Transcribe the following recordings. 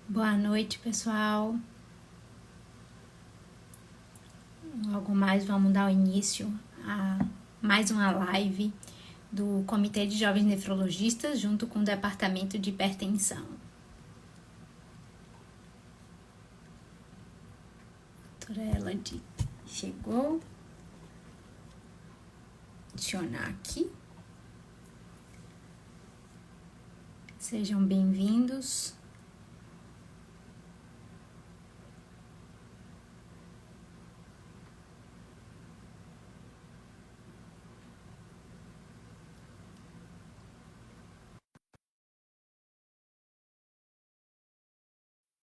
Boa noite, pessoal. Logo mais vamos dar o início a mais uma live do Comitê de Jovens Nefrologistas junto com o Departamento de Hipertensão. A doutora Elade chegou. Adicionar aqui. Sejam bem-vindos.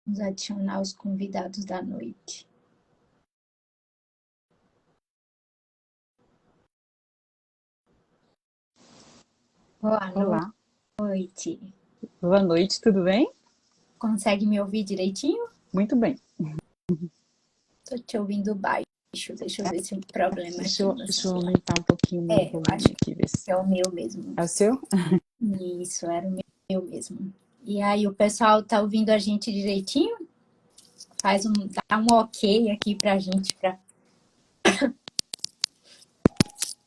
Vamos adicionar os convidados da noite. Boa Olá. noite. Boa noite, tudo bem? Consegue me ouvir direitinho? Muito bem. Tô te ouvindo baixo. Deixa eu ver se o problema Deixa aqui eu aumentar um pouquinho o meu eu volume acho aqui, ver se... que é o meu mesmo. É o seu? Isso, era o meu mesmo. E aí, o pessoal tá ouvindo a gente direitinho? Dá um ok aqui pra gente.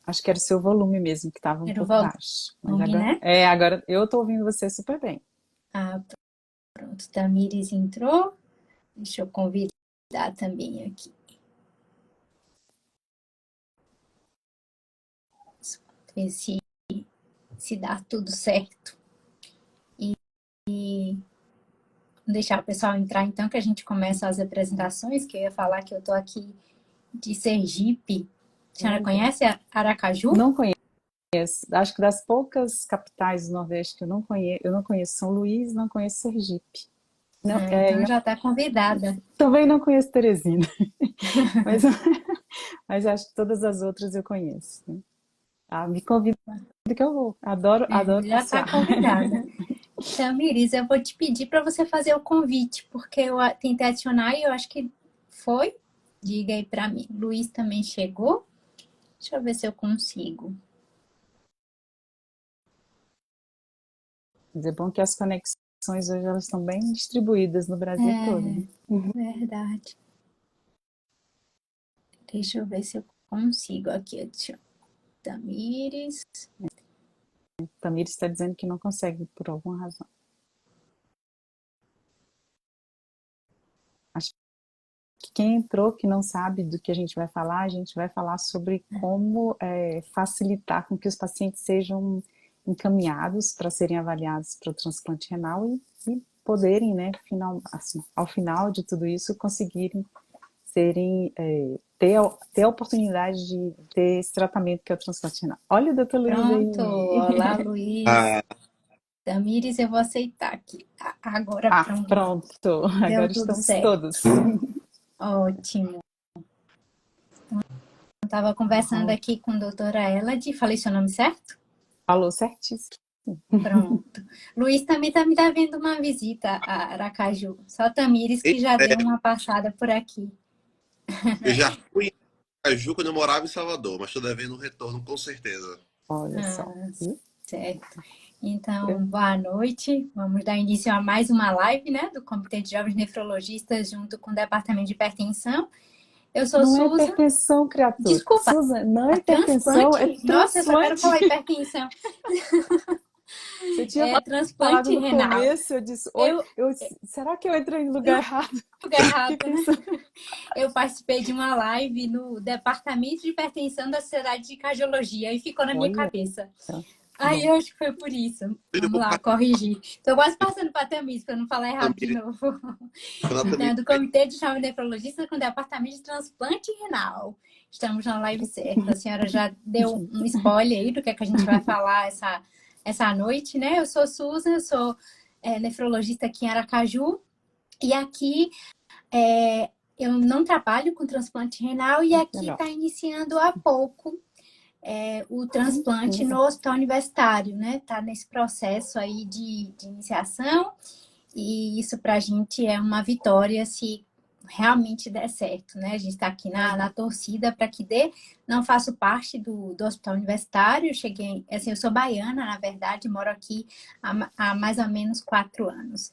Acho que era o seu volume mesmo, que estava um Era o pouco baixo. Mas volume, agora... né? Agora eu tô ouvindo você super bem. Ah, pronto. Tamires entrou. Deixa eu convidar também aqui. Ver se dá tudo certo. E deixar o pessoal entrar, então, que a gente começa as apresentações, que eu ia falar que eu tô aqui de Sergipe. A senhora conhece Aracaju? Não conheço. Acho que das poucas capitais do Nordeste que eu não conheço São Luís, não conheço Sergipe. Não, Então já está convidada. também não conheço Teresina. Mas, mas acho que todas as outras eu conheço, né? Ah, me convida que eu vou. Adoro Já está passear. convidada. Então, Miris, eu vou te pedir para você fazer o convite, porque eu tentei adicionar e eu acho que foi. Diga aí para mim. Luiz também chegou. Deixa eu ver se eu consigo. Mas é bom que as conexões hoje elas estão bem distribuídas no Brasil todo, né? Verdade. Deixa eu ver se eu consigo aqui adicionar. Tamires. Tamir está dizendo que não consegue por alguma razão. Acho que quem entrou que não sabe do que a gente vai falar sobre como facilitar com que os pacientes sejam encaminhados para serem avaliados para o transplante renal e poderem, né, assim, ao final de tudo isso, conseguirem serem, ter a oportunidade de ter esse tratamento que é o transplante renal. Olha o doutor Luiz Pronto. aí! Olá, Luiz. Tamires, eu vou aceitar aqui. Agora Ah, pronto. pronto! Deu Agora tudo estamos certo. todos. Ótimo. Eu estava conversando aqui com a doutora Elade. Falei seu nome certo? Falou certíssimo. Pronto. Luiz também está me devendo uma visita a Aracaju. Só Tamires que já deu uma passada por aqui. Eu já fui em Caju quando eu morava em Salvador, mas estou devendo um retorno com certeza. Olha só. Viu? Certo. Então, boa noite. Vamos dar início a mais uma live, né, do Comitê de Jovens Nefrologistas junto com o Departamento de Hipertensão. Eu sou Não é Susan. hipertensão, criatura. Desculpa, Susan, não é hipertensão, é transplante. Nossa, eu só quero transplante. falar hipertensão. Você tinha É falado transplante no renal. começo, eu disse, oi, será que eu entrei no lugar errado? Lugar Fiquei errado, né? pensando. Eu participei de uma live no Departamento de Hipertensão da Sociedade de Cardiologia e ficou na minha Olha, cabeça. Aí pronto. eu acho que foi por isso. Vamos lá, corrigir. Tô quase passando para a Tamis, para não falar errado de novo. Então, do Comitê de Jovens Nefrologistas com o Departamento de Transplante Renal. Estamos na live certa. A senhora já deu um spoiler aí do que é que a gente vai falar essa noite, né? Eu sou Susan, eu sou nefrologista aqui em Aracaju. E aqui eu não trabalho com transplante renal e aqui Legal. está iniciando há pouco o transplante no hospital universitário, né? Está nesse processo aí de iniciação e isso para a gente é uma vitória se realmente der certo, né? A gente está aqui na torcida para que dê. Não faço parte do hospital universitário, cheguei, assim, eu sou baiana, na verdade, moro aqui há mais ou menos 4 anos.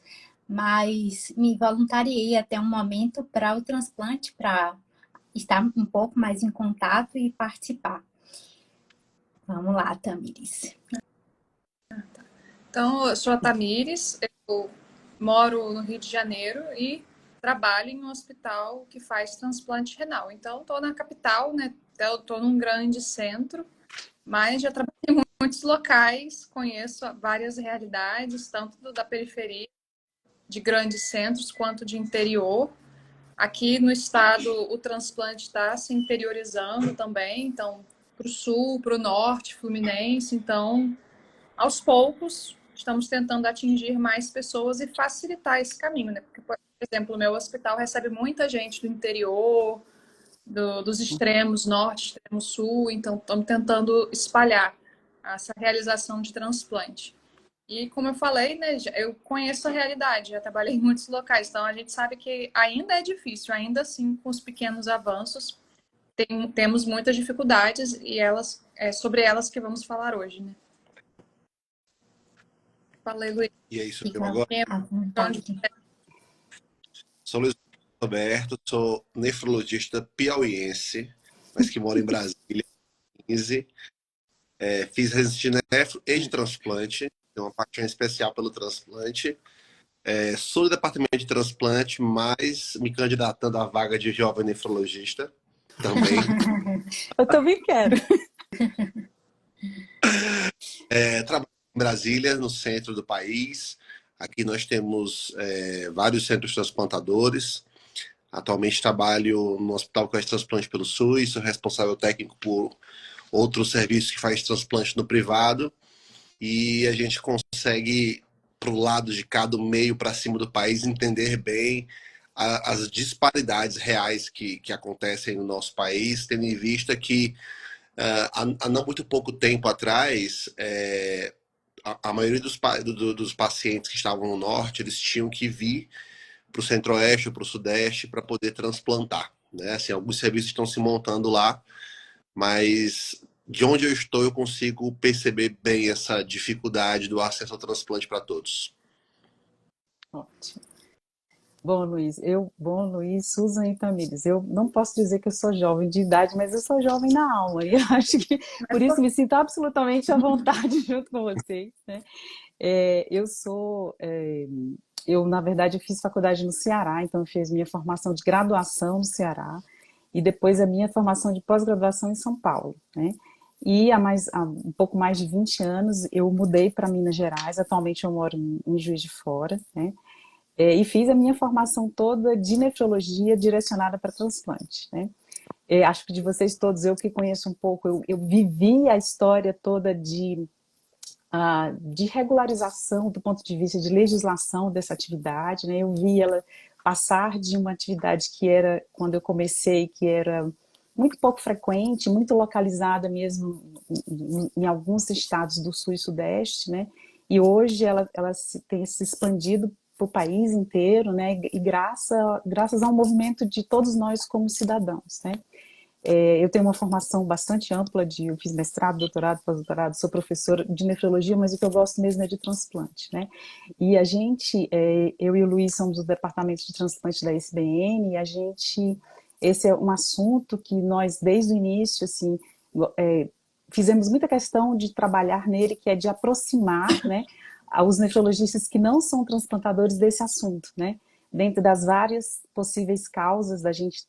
mas me voluntariei até um momento para o transplante, para estar um pouco mais em contato e participar. Vamos lá, Tamires. Então, eu sou a Tamires, eu moro no Rio de Janeiro e trabalho em um hospital que faz transplante renal. Então, estou na capital, né? Estou num grande centro, mas já trabalhei em muitos locais, conheço várias realidades, tanto da periferia, de grandes centros, quanto de interior. Aqui no estado, o transplante está se interiorizando também, então, para o sul, para o norte, Fluminense. Então, aos poucos, estamos tentando atingir mais pessoas e facilitar esse caminho, né? Porque, por exemplo, o meu hospital recebe muita gente do interior, dos extremos norte, extremo sul, então estamos tentando espalhar essa realização de transplante. E como eu falei, né, eu conheço a realidade, já trabalhei em muitos locais, então a gente sabe que ainda é difícil, ainda assim, com os pequenos avanços, temos muitas dificuldades e é sobre elas que vamos falar hoje, né? Falei, Luiz. E é isso Fica eu agora. à vontade. Sou Luiz Roberto, sou nefrologista piauiense, mas que mora em Brasília, 15. Fiz residência de nefro e de transplante, tenho uma paixão especial pelo transplante. Sou do departamento de transplante, mas me candidatando à vaga de jovem nefrologista também. Eu também quero. Trabalho em Brasília, no centro do país. Aqui nós temos vários centros transplantadores. Atualmente trabalho no Hospital que faz transplante pelo SUS, sou responsável técnico por outros serviços que faz transplante no privado. E a gente consegue, para o lado de cada meio para cima do país, entender bem as disparidades reais que acontecem no nosso país, tendo em vista que há não muito pouco tempo atrás, a maioria dos pacientes que estavam no norte, eles tinham que vir para o centro-oeste ou para o sudeste para poder transplantar, né? Assim, alguns serviços estão se montando lá, mas de onde eu estou eu consigo perceber bem essa dificuldade do acesso ao transplante para todos. Ótimo. Bom, Luiz, Susan e Tamires, eu não posso dizer que eu sou jovem de idade, mas eu sou jovem na alma, e eu acho que por isso me sinto absolutamente à vontade junto com vocês, né? Eu, na verdade, eu fiz faculdade no Ceará, então eu fiz minha formação de graduação no Ceará, e depois a minha formação de pós-graduação em São Paulo, né? E há um pouco mais de 20 anos eu mudei para Minas Gerais, atualmente eu moro em Juiz de Fora, né? E fiz a minha formação toda de nefrologia direcionada para transplante, né? Acho que de vocês todos, eu que conheço um pouco, eu vivi a história toda de regularização do ponto de vista de legislação dessa atividade, né? Eu vi ela passar de uma atividade que era, quando eu comecei, que era muito pouco frequente, muito localizada mesmo em alguns estados do sul e sudeste, né? E hoje ela tem se expandido para o país inteiro, né? E graças ao movimento de todos nós como cidadãos, né? Eu tenho uma formação bastante ampla, eu fiz mestrado, doutorado, pós-doutorado, sou professora de nefrologia, mas o que eu gosto mesmo é de transplante, né? E eu e o Luiz somos do departamento de transplante da SBN, e esse é um assunto que nós, desde o início, assim, fizemos muita questão de trabalhar nele, que é de aproximar, né, os nefrologistas que não são transplantadores desse assunto, né? Dentro das várias possíveis causas da gente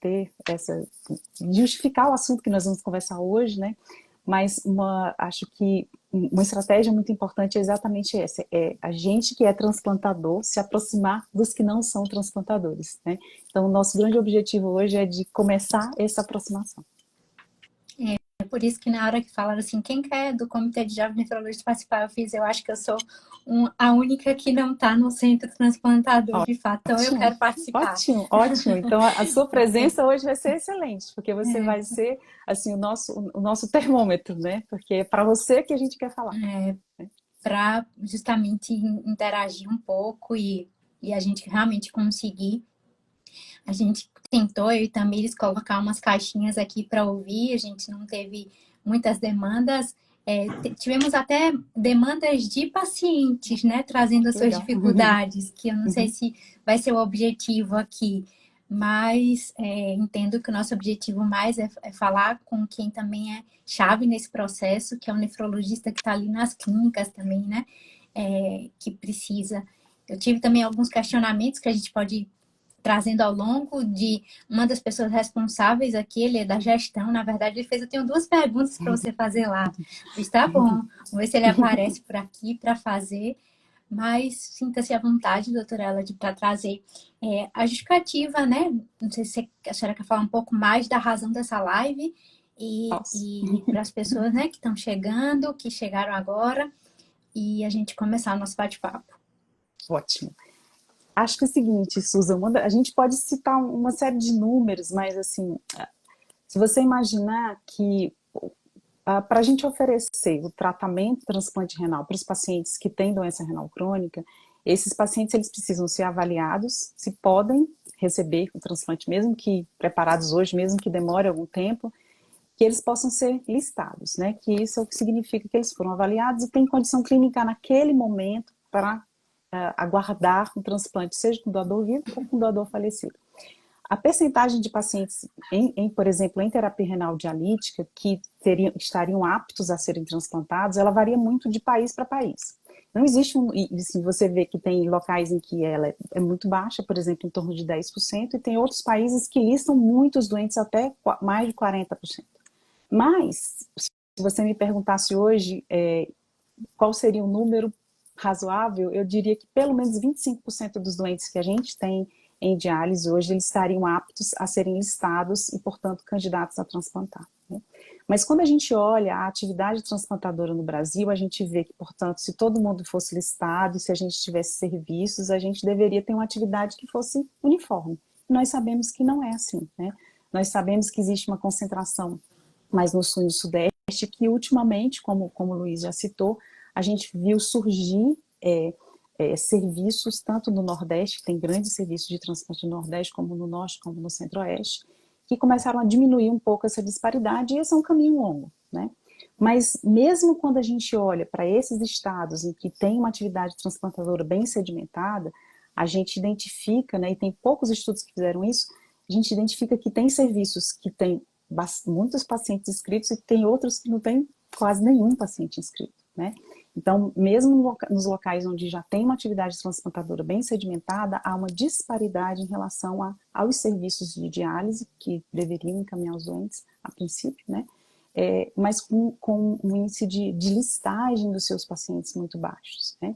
justificar o assunto que nós vamos conversar hoje, né? Mas acho que uma estratégia muito importante é exatamente essa, é a gente que é transplantador se aproximar dos que não são transplantadores, né? Então, o nosso grande objetivo hoje é de começar essa aproximação. É por isso que na hora que falaram assim, quem quer do Comitê de Jovens Nefrologistas participar, eu acho que eu sou a única que não está no centro transplantador, de fato, então eu quero participar. Ótimo, ótimo. Então a sua presença hoje vai ser excelente, porque você vai ser assim o nosso termômetro, né? Porque é para você que a gente quer falar. Para justamente interagir um pouco e a gente realmente conseguir. A gente tentou, eu e Tamires, colocar umas caixinhas aqui para ouvir, a gente não teve muitas demandas, tivemos até demandas de pacientes, né, trazendo as suas Legal. dificuldades, que eu não sei se vai ser o objetivo aqui, mas entendo que o nosso objetivo mais é falar com quem também é chave nesse processo, que é o nefrologista que está ali nas clínicas também, né, que precisa. Eu tive também alguns questionamentos que a gente pode ir trazendo ao longo de uma das pessoas responsáveis aqui, ele é da gestão, na verdade ele fez, eu tenho 2 perguntas para você fazer lá. Está bom, vamos ver se ele aparece por aqui para fazer, mas sinta-se à vontade, doutora Ela, para trazer a justificativa, né? Não sei se a senhora quer falar um pouco mais da razão dessa live e para as pessoas, né, que estão chegando, que chegaram agora, e a gente começar o nosso bate-papo. Ótimo. Acho que é o seguinte, Susan, a gente pode citar uma série de números, mas assim, se você imaginar que para a gente oferecer o tratamento transplante renal para os pacientes que têm doença renal crônica, esses pacientes eles precisam ser avaliados se podem receber o transplante, mesmo que preparados hoje, mesmo que demore algum tempo, que eles possam ser listados, né? Que isso é o que significa que eles foram avaliados e têm condição clínica naquele momento para aguardar um transplante, seja com doador vivo ou com doador falecido. A percentagem de pacientes, por exemplo, em terapia renal dialítica, que estariam aptos a serem transplantados, ela varia muito de país para país. Não existe, assim, você vê que tem locais em que ela é muito baixa, por exemplo, em torno de 10%, e tem outros países que listam muitos doentes até mais de 40%. Mas, se você me perguntasse hoje qual seria o número razoável, eu diria que pelo menos 25% dos doentes que a gente tem em diálise hoje, eles estariam aptos a serem listados e, portanto, candidatos a transplantar, né? Mas quando a gente olha a atividade transplantadora no Brasil, a gente vê que, portanto, se todo mundo fosse listado, se a gente tivesse serviços, a gente deveria ter uma atividade que fosse uniforme. E nós sabemos que não é assim, né? Nós sabemos que existe uma concentração mais no sul e no sudeste, que ultimamente, como o Luiz já citou, a gente viu surgir serviços, tanto no Nordeste, que tem grandes serviços de transplante no Nordeste, como no Norte, como no Centro-Oeste, que começaram a diminuir um pouco essa disparidade, e esse é um caminho longo, né? Mas mesmo quando a gente olha para esses estados em que tem uma atividade transplantadora bem sedimentada, a gente identifica, né, e tem poucos estudos que fizeram isso, a gente identifica que tem serviços que têm muitos pacientes inscritos e tem outros que não tem quase nenhum paciente inscrito, né? Então, mesmo nos locais onde já tem uma atividade transplantadora bem sedimentada, há uma disparidade em relação aos serviços de diálise, que deveriam encaminhar os doentes, a princípio, né? Mas com um índice de listagem dos seus pacientes muito baixos, né?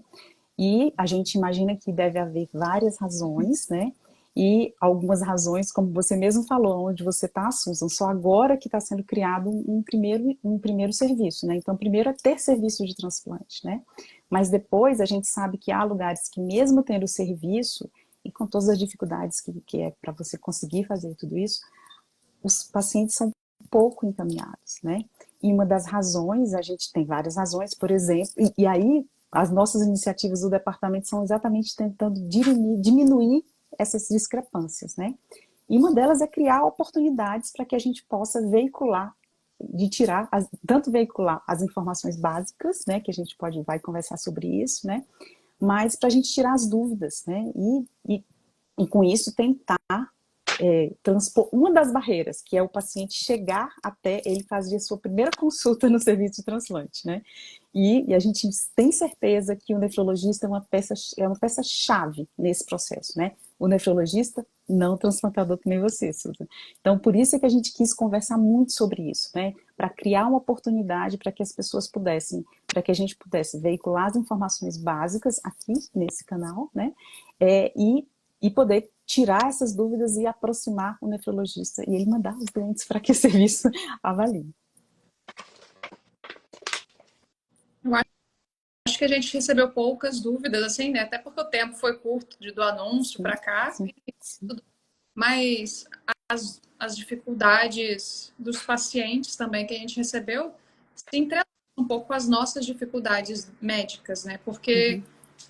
E a gente imagina que deve haver várias razões, né? E algumas razões, como você mesmo falou, onde você está, Susan, só agora que está sendo criado um primeiro serviço, né? Então, primeiro é ter serviço de transplante, né? Mas depois a gente sabe que há lugares que mesmo tendo serviço, e com todas as dificuldades que é para você conseguir fazer tudo isso, os pacientes são pouco encaminhados, né? E uma das razões, a gente tem várias razões, por exemplo, e aí as nossas iniciativas do departamento são exatamente tentando diminuir essas discrepâncias, né? E uma delas é criar oportunidades para que a gente possa veicular, tanto veicular as informações básicas, né, que a gente vai conversar sobre isso, né, mas para a gente tirar as dúvidas, né, e com isso tentar transpor uma das barreiras, que é o paciente chegar até ele fazer a sua primeira consulta no serviço de transplante, né? E a gente tem certeza que o nefrologista é uma peça-chave nesse processo, né? O nefrologista, não o transplantador que nem você, Susan. Então, por isso é que a gente quis conversar muito sobre isso, né? Para criar uma oportunidade para que as pessoas para que a gente pudesse veicular as informações básicas aqui nesse canal, né? E poder tirar essas dúvidas e aproximar o nefrologista e ele mandar os doentes para que o serviço avalie. Eu acho que a gente recebeu poucas dúvidas, assim, né? Até porque o tempo foi curto do anúncio para cá. Sim. Mas as dificuldades dos pacientes também que a gente recebeu se entrelaçam um pouco com as nossas dificuldades médicas, né? Porque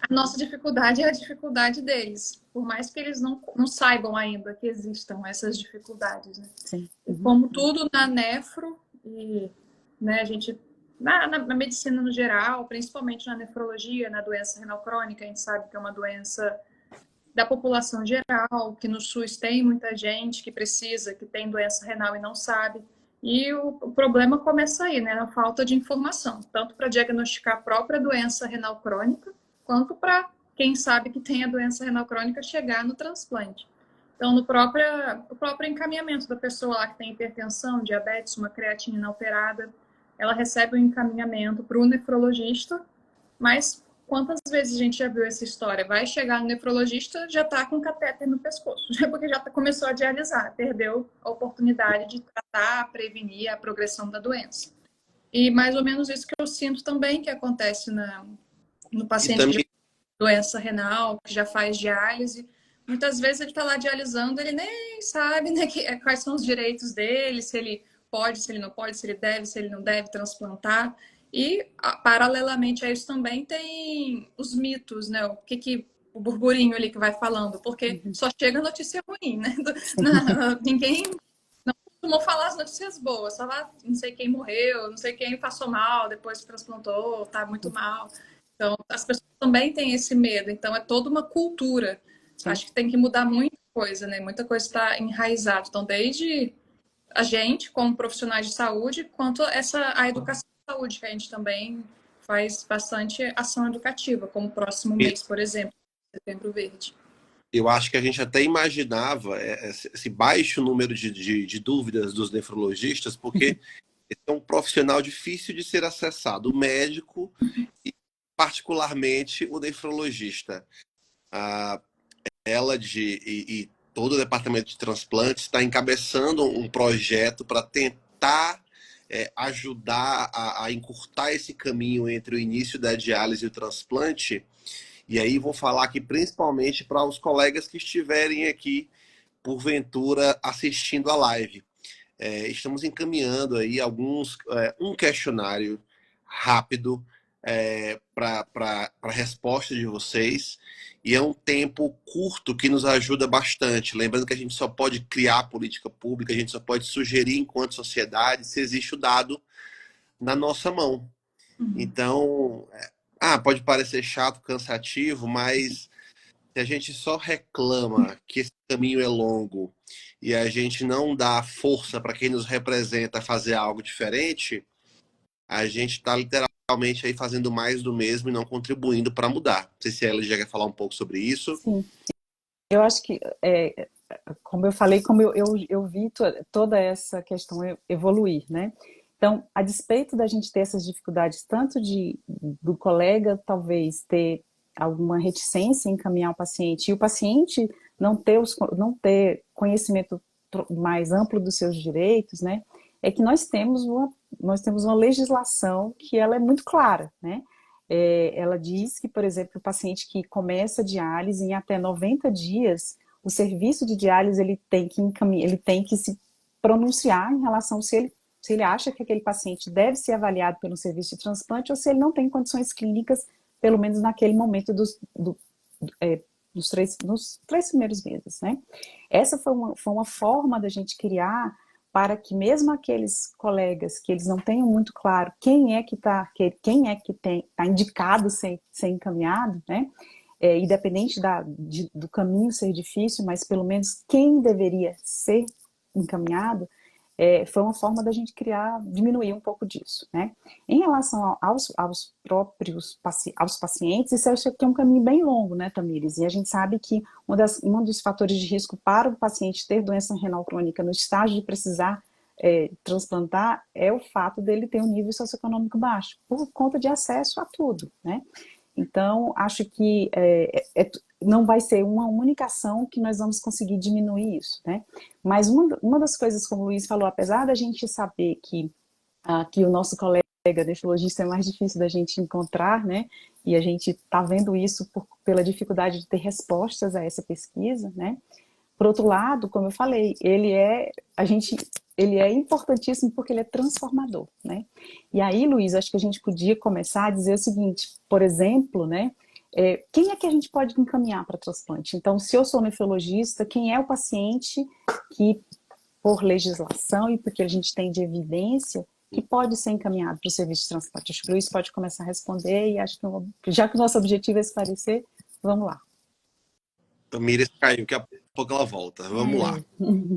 a nossa dificuldade é a dificuldade deles, por mais que eles não saibam ainda que existam essas dificuldades, né? Sim. Como tudo na nefro, e, né, a gente na medicina no geral, principalmente na nefrologia, na doença renal crônica, a gente sabe que é uma doença da população geral, que no SUS tem muita gente que precisa, que tem doença renal e não sabe. E o problema começa aí, né, na falta de informação, tanto para diagnosticar a própria doença renal crônica, quanto para quem sabe que tem a doença renal crônica chegar no transplante. Então, o próprio encaminhamento da pessoa lá que tem hipertensão, diabetes, uma creatinina alterada, ela recebe um encaminhamento para o nefrologista, mas quantas vezes a gente já viu essa história? Vai chegar no nefrologista, já está com catéter no pescoço, porque já começou a dialisar, perdeu a oportunidade de tratar, prevenir a progressão da doença. E mais ou menos isso que eu sinto também que acontece no paciente também... de doença renal, que já faz diálise. Muitas vezes ele está lá dialisando, ele nem sabe, né, quais são os direitos dele, se ele pode, se ele não pode, se ele deve, se ele não deve transplantar. E, paralelamente a isso, também tem os mitos, né? O burburinho ali que vai falando, porque só chega notícia ruim, né? Ninguém não costumou falar as notícias boas, só lá não sei quem morreu, não sei quem passou mal, depois transplantou, tá muito mal. Então, as pessoas também têm esse medo, então é toda uma cultura. Acho que tem que mudar muita coisa, né? Muita coisa está enraizada. Então, desde a gente, como profissionais de saúde, quanto a educação de saúde, que a gente também faz bastante ação educativa, como o próximo mês, por exemplo, Setembro Verde. Eu acho que a gente até imaginava esse baixo número de dúvidas dos nefrologistas, porque esse é um profissional difícil de ser acessado, o médico e particularmente o nefrologista. E todo o departamento de transplantes está encabeçando um projeto para tentar ajudar a encurtar esse caminho entre o início da diálise e o transplante. E aí vou falar aqui principalmente para os colegas que estiverem aqui, porventura, assistindo a live. Estamos encaminhando aí um questionário rápido para a resposta de vocês. E é um tempo curto que nos ajuda bastante. Lembrando que a gente só pode criar política pública, a gente só pode sugerir enquanto sociedade se existe o dado na nossa mão. Então, pode parecer chato, cansativo, mas se a gente só reclama que esse caminho é longo e a gente não dá força para quem nos representa fazer algo diferente, a gente está literalmente aí fazendo mais do mesmo e não contribuindo para mudar. Não sei se a Ela já quer falar um pouco sobre isso. Sim. Eu acho que, como eu falei, como eu vi toda essa questão evoluir, né? Então, a despeito da gente ter essas dificuldades, tanto do colega talvez ter alguma reticência em encaminhar o paciente, e o paciente não ter conhecimento mais amplo dos seus direitos, né? É que nós temos uma legislação que ela é muito clara, né? Ela diz que, por exemplo, o paciente que começa a diálise, em até 90 dias, o serviço de diálise ele tem que se pronunciar em relação se ele acha que aquele paciente deve ser avaliado pelo serviço de transplante ou se ele não tem condições clínicas, pelo menos naquele momento nos 3 primeiros meses, né? Essa foi uma forma da gente criar para que mesmo aqueles colegas que eles não tenham muito claro quem é que está indicado ser encaminhado, né? Independente do caminho ser difícil, mas pelo menos quem deveria ser encaminhado, foi uma forma da gente diminuir um pouco disso, né? Em relação aos pacientes, isso aqui é um caminho bem longo, né, Tamires? E a gente sabe que um dos fatores de risco para o paciente ter doença renal crônica no estágio de precisar transplantar é o fato dele ter um nível socioeconômico baixo, por conta de acesso a tudo, né? Então, acho que não vai ser uma única ação que nós vamos conseguir diminuir isso, né? Mas uma das coisas, como o Luiz falou, apesar da gente saber que o nosso colega nefrologista é mais difícil da gente encontrar, né? E a gente está vendo isso pela dificuldade de ter respostas a essa pesquisa, né? Por outro lado, como eu falei, ele é importantíssimo porque ele é transformador, né? E aí, Luiz, acho que a gente podia começar a dizer o seguinte, por exemplo, né? Quem é que a gente pode encaminhar para transplante? Então, se eu sou nefrologista, quem é o paciente que, por legislação e porque a gente tem de evidência, que pode ser encaminhado para o serviço de transplante? Acho que o Luiz pode começar a responder e acho que, já que o nosso objetivo é esclarecer, vamos lá. A Miriam caiu, daqui a pouco ela volta. Vamos lá.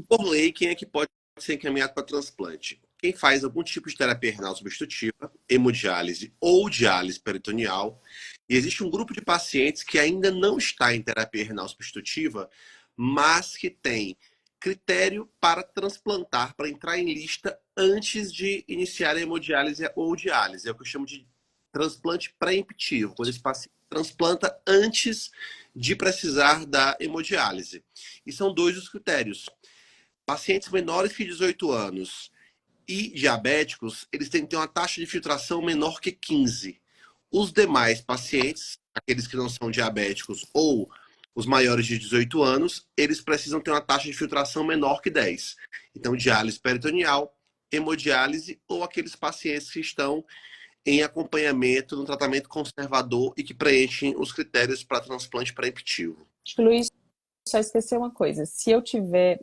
Por lei, quem é que pode ser encaminhado para transplante? Quem faz algum tipo de terapia renal substitutiva, hemodiálise ou diálise peritoneal. E existe um grupo de pacientes que ainda não está em terapia renal substitutiva, mas que tem critério para transplantar, para entrar em lista antes de iniciar a hemodiálise ou diálise. É o que eu chamo de transplante pré-emptivo, quando esse paciente transplanta antes de precisar da hemodiálise. E são dois os critérios. Pacientes menores que 18 anos e diabéticos, eles têm que ter uma taxa de filtração menor que 15. Os demais pacientes, aqueles que não são diabéticos ou os maiores de 18 anos, eles precisam ter uma taxa de filtração menor que 10. Então, diálise peritoneal, hemodiálise ou aqueles pacientes que estão em acompanhamento no tratamento conservador e que preenchem os critérios para transplante pré-emptivo. Acho que o Luiz só esqueceu uma coisa. Se eu tiver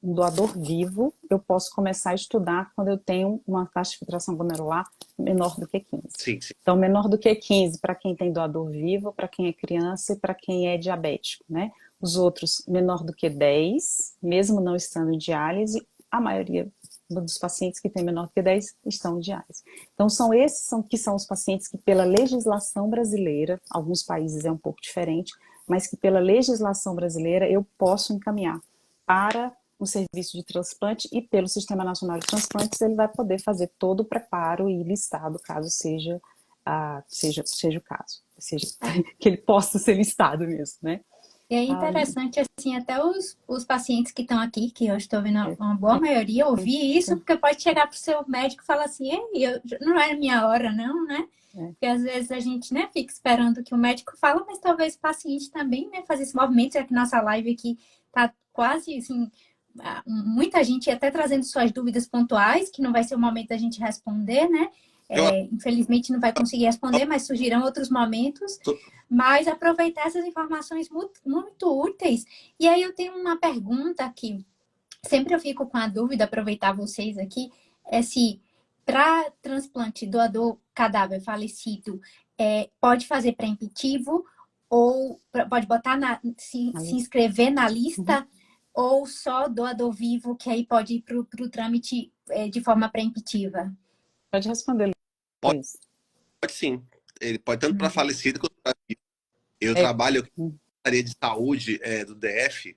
um doador vivo, eu posso começar a estudar quando eu tenho uma taxa de filtração glomerular menor do que 15. Sim, sim. Então, menor do que 15 para quem tem doador vivo, para quem é criança e para quem é diabético, né? Os outros, menor do que 10, mesmo não estando em diálise, a maioria dos pacientes que tem menor do que 10 estão em diálise. Então, esses que são os pacientes que, pela legislação brasileira, alguns países é um pouco diferente, mas que pela legislação brasileira eu posso encaminhar para o serviço de transplante e pelo Sistema Nacional de Transplantes ele vai poder fazer todo o preparo e listado, caso seja o caso. Seja que ele possa ser listado mesmo, né? E é interessante, assim, até os pacientes que estão aqui, que eu estou vendo uma boa maioria, ouvir isso, porque pode chegar para o seu médico e falar assim, não é minha hora, não, né? Porque às vezes a gente, né, fica esperando o que o médico fala, mas talvez o paciente também, né, fazer esse movimento, já que nossa live aqui tá quase, assim, muita gente até trazendo suas dúvidas pontuais, que não vai ser o momento da gente responder, né? Infelizmente não vai conseguir responder, mas surgirão outros momentos. Mas aproveitar essas informações muito, muito úteis. E aí eu tenho uma pergunta aqui. Sempre eu fico com a dúvida, aproveitar vocês aqui, é se para transplante doador cadáver falecido, pode fazer pré-emptivo ou pode botar se inscrever na lista ou só doador vivo, que aí pode ir para o trâmite de forma pré-emptiva? Pode responder, Luiz. Pode sim. Ele pode tanto para falecido quanto para vivo. Eu trabalho na Secretaria de Saúde do DF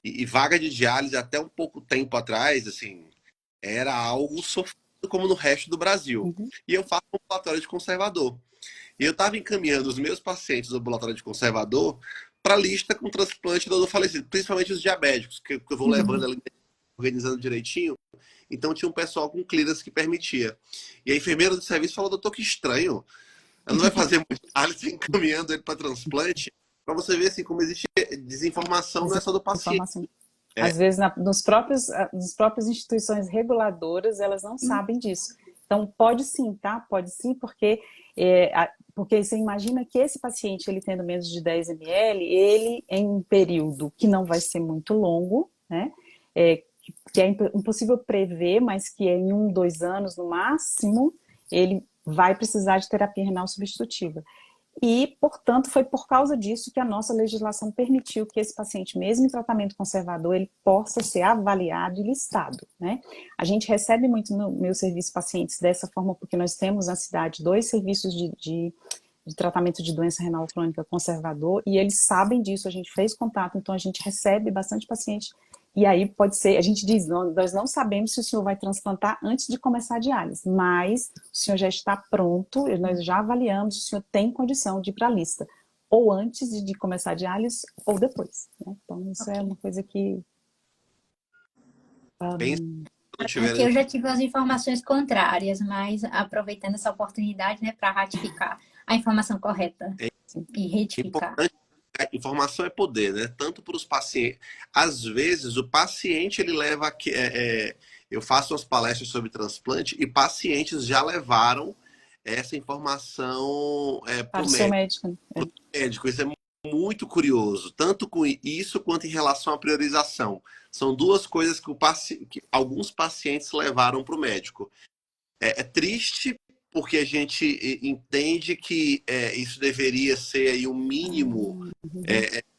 e vaga de diálise até um pouco tempo atrás, assim, era algo sofrido como no resto do Brasil. E eu faço um ambulatório de conservador. E eu estava encaminhando os meus pacientes do ambulatório de conservador para a lista com transplante do falecido, principalmente os diabéticos, que eu vou levando ali, organizando direitinho. Então tinha um pessoal com clearance que permitia. E a enfermeira do serviço falou, doutor, que estranho. Ela não vai fazer muito análise encaminhando ele para transplante, para você ver assim, como existe desinformação, não é só do paciente. Às vezes, nas próprias instituições reguladoras, elas não sabem disso. Então, pode sim, tá? Pode sim, porque você imagina que esse paciente, ele tendo menos de 10 ml, ele, em um período que não vai ser muito longo, né? Que é impossível prever, mas que em 1, 2 anos, no máximo, ele vai precisar de terapia renal substitutiva. E, portanto, foi por causa disso que a nossa legislação permitiu que esse paciente, mesmo em tratamento conservador, ele possa ser avaliado e listado, né? A gente recebe muito no meu serviço pacientes dessa forma, porque nós temos na cidade 2 serviços de tratamento de doença renal crônica conservador, e eles sabem disso, a gente fez contato, então a gente recebe bastante paciente. E aí pode ser, a gente diz, nós não sabemos se o senhor vai transplantar antes de começar a diálise, mas o senhor já está pronto, nós já avaliamos, o senhor tem condição de ir para a lista, ou antes de começar a diálise, ou depois, né? Então isso é uma coisa que... Aqui eu já tive as informações contrárias, mas aproveitando essa oportunidade, né, para ratificar a informação correta e retificar. A informação é poder, né? Tanto para os pacientes. Às vezes, o paciente, ele leva... eu faço umas palestras sobre transplante e pacientes já levaram essa informação para o seu médico. Médico. Isso é muito curioso, tanto com isso quanto em relação à priorização. São duas coisas que alguns pacientes levaram para o médico. É triste porque a gente entende que isso deveria ser aí um mínimo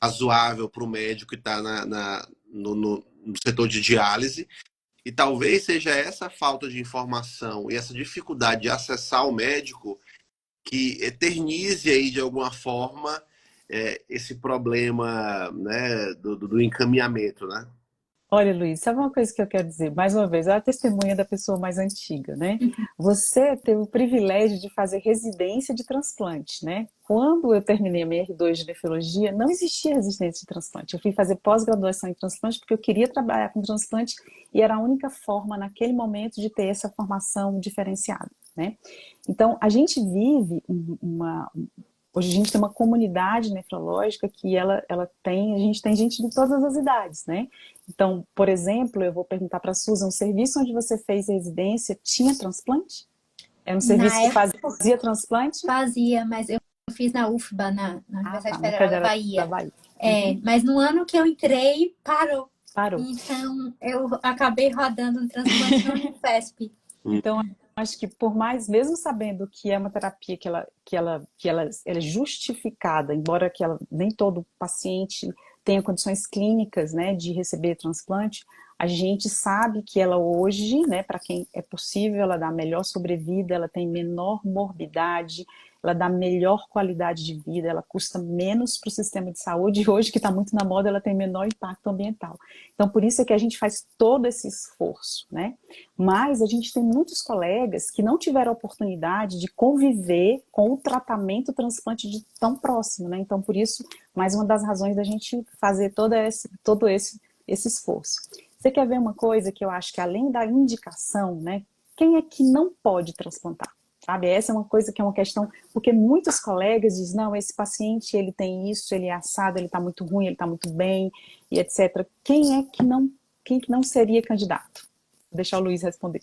razoável para o médico que está no setor de diálise. E talvez seja essa falta de informação e essa dificuldade de acessar o médico que eternize aí de alguma forma esse problema, né, do encaminhamento, né? Olha, Luiz, sabe uma coisa que eu quero dizer? Mais uma vez, é a testemunha da pessoa mais antiga, né? Você teve o privilégio de fazer residência de transplante, né? Quando eu terminei a minha R2 de nefrologia, não existia residência de transplante. Eu fui fazer pós-graduação em transplante porque eu queria trabalhar com transplante e era a única forma, naquele momento, de ter essa formação diferenciada, né? Então, a gente vive Hoje a gente tem uma comunidade nefrológica que a gente tem gente de todas as idades, né? Então, por exemplo, eu vou perguntar para a Susan, o serviço onde você fez residência tinha transplante? Era um serviço que fazia transplante? Fazia, mas eu fiz na UFBA, na Universidade Federal da Bahia. Mas no ano que eu entrei, parou. Então, eu acabei rodando um transplante na Unifesp. Então, acho que por mais, mesmo sabendo que é uma terapia que ela é justificada, embora nem todo paciente tenha condições clínicas, né, de receber transplante, a gente sabe que ela hoje, né, para quem é possível, ela dá melhor sobrevida, ela tem menor morbidade, ela dá melhor qualidade de vida, ela custa menos para o sistema de saúde e hoje, que está muito na moda, ela tem menor impacto ambiental. Então, por isso é que a gente faz todo esse esforço, né? Mas a gente tem muitos colegas que não tiveram a oportunidade de conviver com o tratamento transplante de tão próximo, né? Então, por isso, mais uma das razões da gente fazer todo esse esforço. Você quer ver uma coisa que eu acho que, além da indicação, né? Quem é que não pode transplantar? Sabe? Essa é uma coisa que é uma questão, porque muitos colegas dizem, não, esse paciente, ele tem isso, ele é assado, ele está muito ruim, ele está muito bem, e etc. Quem que não seria candidato? Vou deixar o Luiz responder.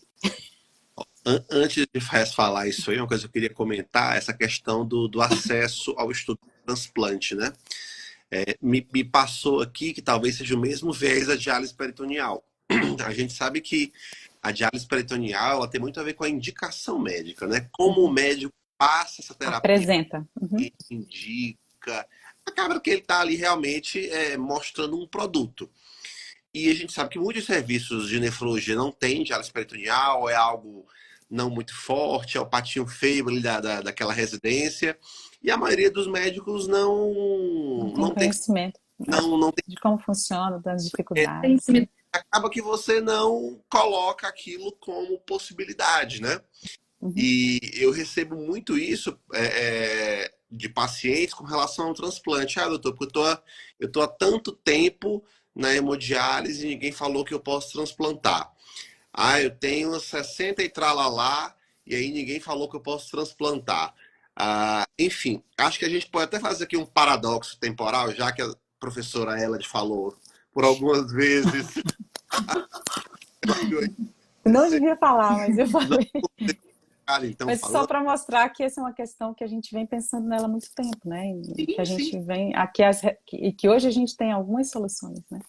Antes de falar isso aí, uma coisa que eu queria comentar, essa questão do acesso ao estudo de transplante, né? Me passou aqui que talvez seja o mesmo viés da diálise peritoneal. A gente sabe que a diálise peritoneal ela tem muito a ver com a indicação médica, né? Como o médico passa essa terapia, apresenta, indica, acaba que ele está ali realmente mostrando um produto. E a gente sabe que muitos serviços de nefrologia não têm diálise peritoneal, é algo não muito forte, é o patinho feio ali daquela residência. E a maioria dos médicos não tem conhecimento não tem de como funciona, das dificuldades. Acaba que você não coloca aquilo como possibilidade, né? E eu recebo muito isso de pacientes com relação ao transplante. Ah, doutor, porque eu tô há tanto tempo na hemodiálise e ninguém falou que eu posso transplantar. Ah, eu tenho 60 e tralalá e aí ninguém falou que eu posso transplantar. Enfim, acho que a gente pode até fazer aqui um paradoxo temporal, já que a professora Elad falou por algumas vezes. Não devia falar, mas eu falei. Então, mas só para mostrar que essa é uma questão que a gente vem pensando nela há muito tempo, né? E que a gente vem e que hoje a gente tem algumas soluções, né?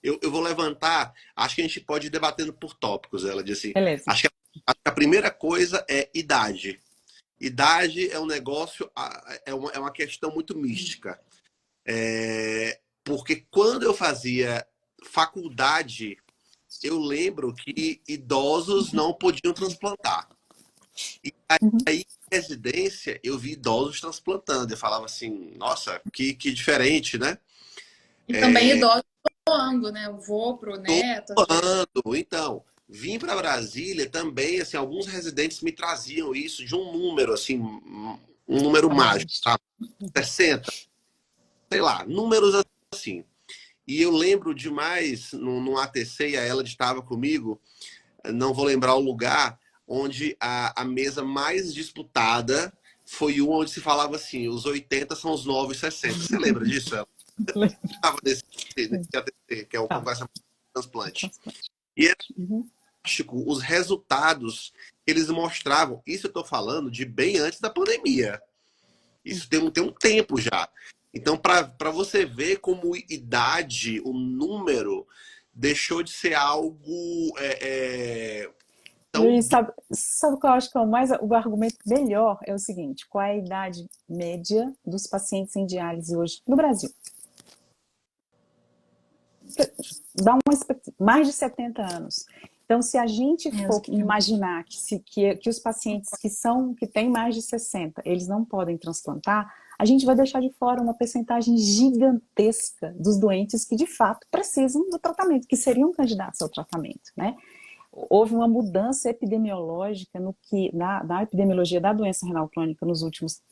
Eu vou levantar, acho que a gente pode ir debatendo por tópicos, ela disse assim. Beleza. Acho que a primeira coisa é idade. Idade é um negócio, é uma questão muito mística. Porque quando eu fazia faculdade, eu lembro que idosos não podiam transplantar. E aí, em residência, eu vi idosos transplantando. Eu falava assim, nossa, que diferente, né? E também idosos doando, né? O vô pro neto. Doando. Então, vim para Brasília também, assim, alguns residentes me traziam isso de um número, assim, um número mágico, tá? 60, sei lá, números assim. E eu lembro demais, no ATC, e a ela estava comigo, não vou lembrar o lugar, onde a mesa mais disputada foi uma onde se falava assim, os 80 são os novos 60. Você lembra disso, ela? Estava nesse ATC, que é o Congresso de Transplante. E era fantástico os resultados que eles mostravam. Isso eu estou falando de bem antes da pandemia. Isso tem um tempo já. Então, para você ver como idade, o número, deixou de ser algo tão... Luiz, sabe o que eu acho que é o argumento melhor é o seguinte: qual é a idade média dos pacientes em diálise hoje no Brasil? Dá mais de 70 anos. Então, se a gente for imaginar que os pacientes que têm mais de 60, eles não podem transplantar, a gente vai deixar de fora uma percentagem gigantesca dos doentes que, de fato, precisam do tratamento, que seriam candidatos ao tratamento, né? Houve uma mudança epidemiológica na epidemiologia da doença renal crônica nos últimos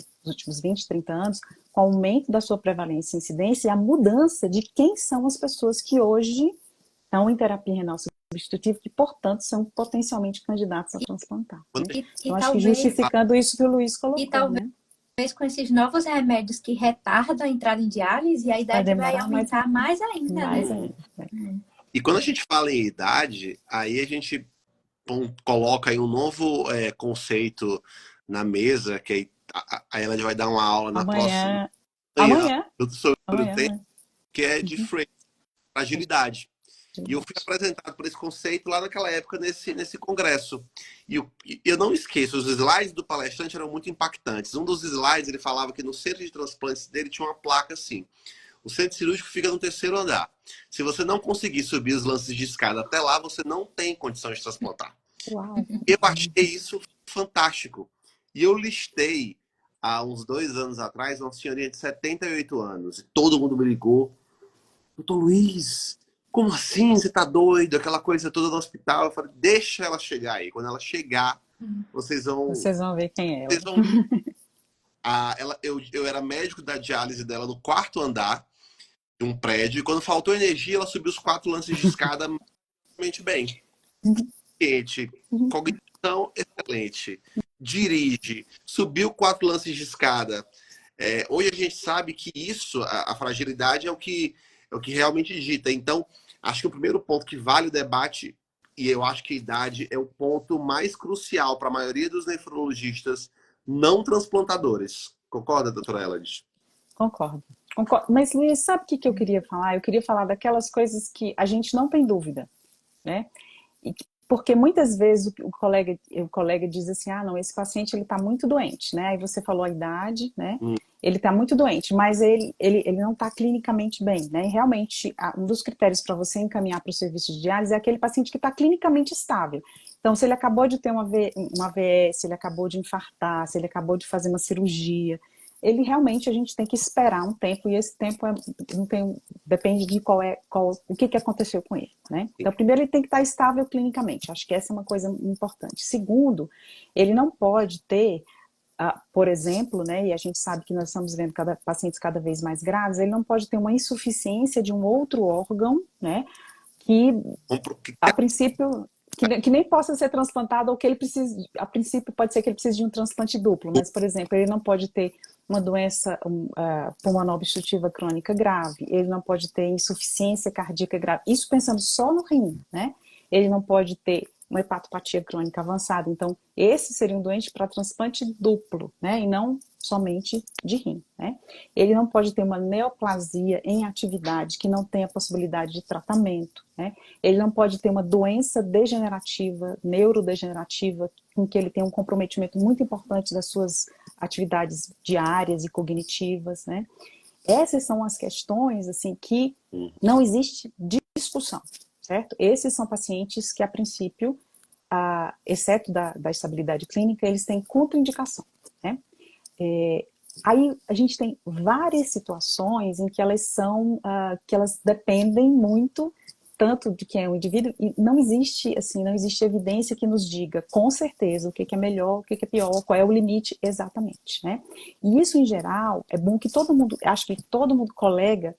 20, 30 anos, com o aumento da sua prevalência e incidência e a mudança de quem são as pessoas que hoje estão em terapia renal substitutiva, que, portanto, são potencialmente candidatos a transplantar. Né? Então, acho que justificando isso que o Luiz colocou. E talvez com esses novos remédios que retardam a entrada em diálise, a idade vai aumentar mais ainda. E quando a gente fala em idade, aí a gente coloca aí um novo conceito na mesa, que a Ela vai dar uma aula na próxima manhã sobre o tempo, que é de fragilidade. E eu fui apresentado por esse conceito lá naquela época, nesse congresso. E eu não esqueço, os slides do palestrante eram muito impactantes. Um dos slides, ele falava que no centro de transplantes dele tinha uma placa assim: o centro cirúrgico fica no 3º andar. Se você não conseguir subir os lances de escada até lá, você não tem condição de transplantar. Uau. Eu achei isso fantástico. E eu listei, há uns 2 anos atrás, uma senhorinha de 78 anos. E todo mundo me ligou. Doutor Luiz, como assim? Você tá doido? Aquela coisa toda no hospital. Eu falei, deixa ela chegar aí. Quando ela chegar, vocês vão ver quem é ela. Eu era médico da diálise dela no 4º andar de um prédio. E quando faltou energia, ela subiu os 4 lances de escada muito bem. Cognição excelente. Dirige. Subiu 4 lances de escada. Hoje a gente sabe que isso, a fragilidade é o que realmente dita. Então, acho que o primeiro ponto que vale o debate, e eu acho que a idade é o ponto mais crucial para a maioria dos nefrologistas não transplantadores. Concorda, doutora Elad? Concordo. Mas, Luiz, sabe o que eu queria falar? Eu queria falar daquelas coisas que a gente não tem dúvida, né? Porque muitas vezes o colega diz assim, não, esse paciente ele está muito doente, né? Aí você falou a idade, né? Ele está muito doente, mas ele não está clinicamente bem, né? E realmente, um dos critérios para você encaminhar para o serviço de diálise é aquele paciente que está clinicamente estável. Então, se ele acabou de ter uma AVE, se ele acabou de infartar, se ele acabou de fazer uma cirurgia, ele realmente, a gente tem que esperar um tempo, e esse tempo depende de o que aconteceu com ele, né? Então, primeiro, ele tem que estar estável clinicamente, acho que essa é uma coisa importante. Segundo, ele não pode ter, por exemplo, né, e a gente sabe que nós estamos vendo pacientes cada vez mais graves, ele não pode ter uma insuficiência de um outro órgão, né, que a princípio... Que nem possa ser transplantado, ou que ele precise, a princípio pode ser que ele precise de um transplante duplo, mas, por exemplo, ele não pode ter uma doença pulmonar obstrutiva crônica grave, ele não pode ter insuficiência cardíaca grave, isso pensando só no rim, né? Ele não pode ter uma hepatopatia crônica avançada, então esse seria um doente para transplante duplo, né? E não somente de rim, né? Ele não pode ter uma neoplasia em atividade que não tenha possibilidade de tratamento, né? Ele não pode ter uma doença degenerativa, neurodegenerativa, em que ele tem um comprometimento muito importante das suas atividades diárias e cognitivas, né? Essas são as questões, assim, que não existe discussão, certo? Esses são pacientes que, a princípio, exceto da estabilidade clínica, eles têm contraindicação, né? Aí a gente tem várias situações em que elas que elas dependem muito tanto de quem é o indivíduo, e não existe evidência que nos diga com certeza o que é melhor, o que é pior, qual é o limite exatamente, né? E isso, em geral, é bom que todo mundo, acho que todo mundo, colega,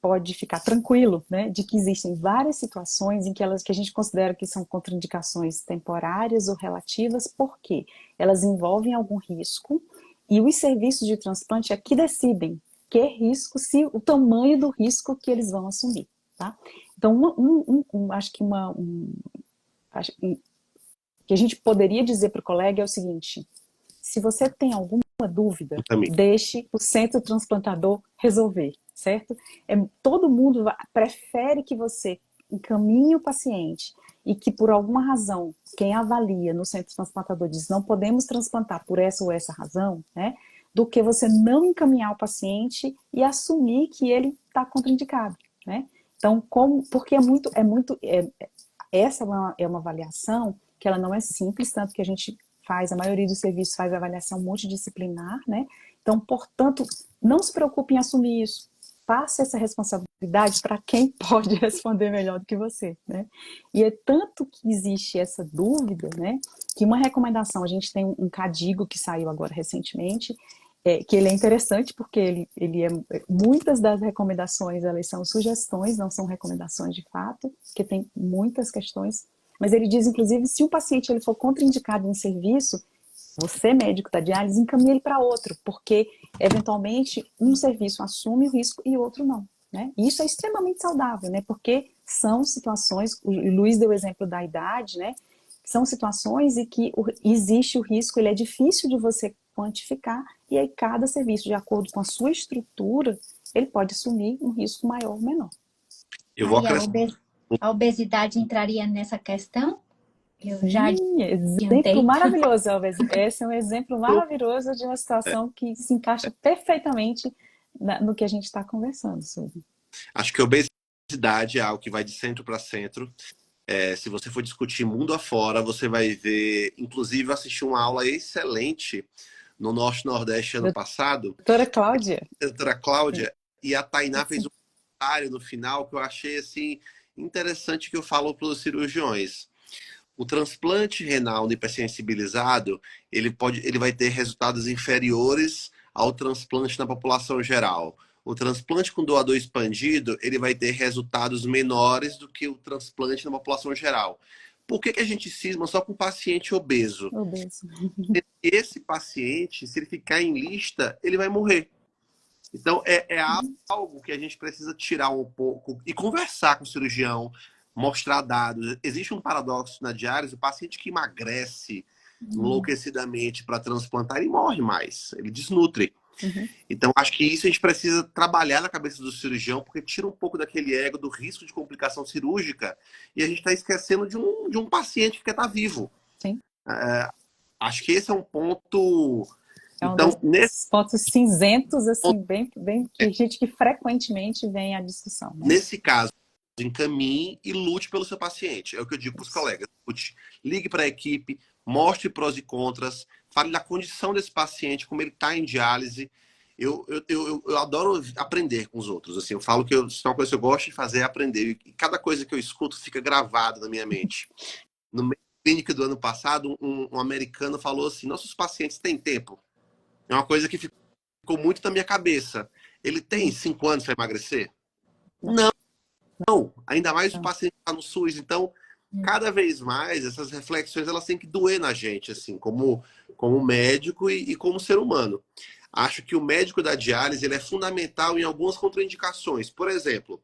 pode ficar tranquilo, né, de que existem várias situações em que a gente considera que são contraindicações temporárias ou relativas, porque elas envolvem algum risco, e os serviços de transplante é que decidem que risco, o tamanho do risco que eles vão assumir, tá? Então, acho que que a gente poderia dizer para o colega é o seguinte: se você tem alguma dúvida, Também. deixe o centro transplantador resolver, certo? Todo mundo prefere que você encaminhe o paciente e que por alguma razão quem avalia no centro transplantador diz não podemos transplantar por essa ou essa razão, né? Do que você não encaminhar o paciente e assumir que ele está contraindicado, né? Então, porque essa é uma avaliação que ela não é simples, tanto que a maioria dos serviços faz avaliação multidisciplinar, né? Então, portanto, não se preocupe em assumir isso. Passe essa responsabilidade para quem pode responder melhor do que você, né? E é tanto que existe essa dúvida, né? Que uma recomendação, a gente tem um CADIGO que saiu agora recentemente, que ele é interessante porque muitas das recomendações, elas são sugestões, não são recomendações de fato, porque tem muitas questões, mas ele diz, inclusive, se o paciente ele for contraindicado em serviço, você, médico da diálise, encaminha ele para outro, porque, eventualmente, um serviço assume o risco e o outro não, né? E isso é extremamente saudável, né? Porque são situações, o Luiz deu o exemplo da idade, né? São situações em que existe o risco, ele é difícil de você quantificar, e aí cada serviço, de acordo com a sua estrutura, ele pode assumir um risco maior ou menor. Eu vou Aí acrescentar. a obesidade entraria nessa questão? Eu já Exemplo adiantei. maravilhoso, Elvis. Esse é um exemplo maravilhoso de uma situação que se encaixa perfeitamente no que a gente está conversando sobre. Acho que a obesidade é algo que vai de centro para centro. Se você for discutir mundo afora, você vai ver, inclusive eu assisti uma aula excelente no Norte Nordeste ano passado, Doutora Cláudia. a doutora Cláudia, e a Tainá fez um comentário no final que eu achei assim interessante, que eu falo para os cirurgiões. O transplante renal no hipersensibilizado, ele vai ter resultados inferiores ao transplante na população geral. O transplante com doador expandido, ele vai ter resultados menores do que o transplante na população geral. Por que a gente cisma só com paciente obeso? Obeso. Esse paciente, se ele ficar em lista, ele vai morrer. Então, é algo que a gente precisa tirar um pouco e conversar com o cirurgião, mostrar dados. Existe um paradoxo na diálise: o paciente que emagrece enlouquecidamente para transplantar, ele morre mais, ele desnutre. Então, acho que isso a gente precisa trabalhar na cabeça do cirurgião, porque tira um pouco daquele ego do risco de complicação cirúrgica, e a gente está esquecendo de um paciente que quer estar vivo. Sim. Acho que esse é um ponto. É um Então, desses pontos cinzentos, assim, bem que a gente que frequentemente vem à discussão. Né? Nesse caso, encaminhe e lute pelo seu paciente. É o que eu digo para os colegas. Lute. Ligue para a equipe, mostre prós e contras, fale da condição desse paciente, como ele está em diálise. Eu adoro aprender com os outros. Assim, eu falo que se é uma coisa que eu gosto de fazer é aprender. E cada coisa que eu escuto fica gravado na minha mente. No meio clínico do ano passado, um americano falou assim: nossos pacientes têm tempo. É uma coisa que ficou muito na minha cabeça. Ele tem 5 anos para emagrecer? Não. Ainda mais o paciente está no SUS. Então, cada vez mais, essas reflexões elas têm que doer na gente, assim, como médico e como ser humano. Acho que o médico da diálise ele é fundamental em algumas contraindicações. Por exemplo,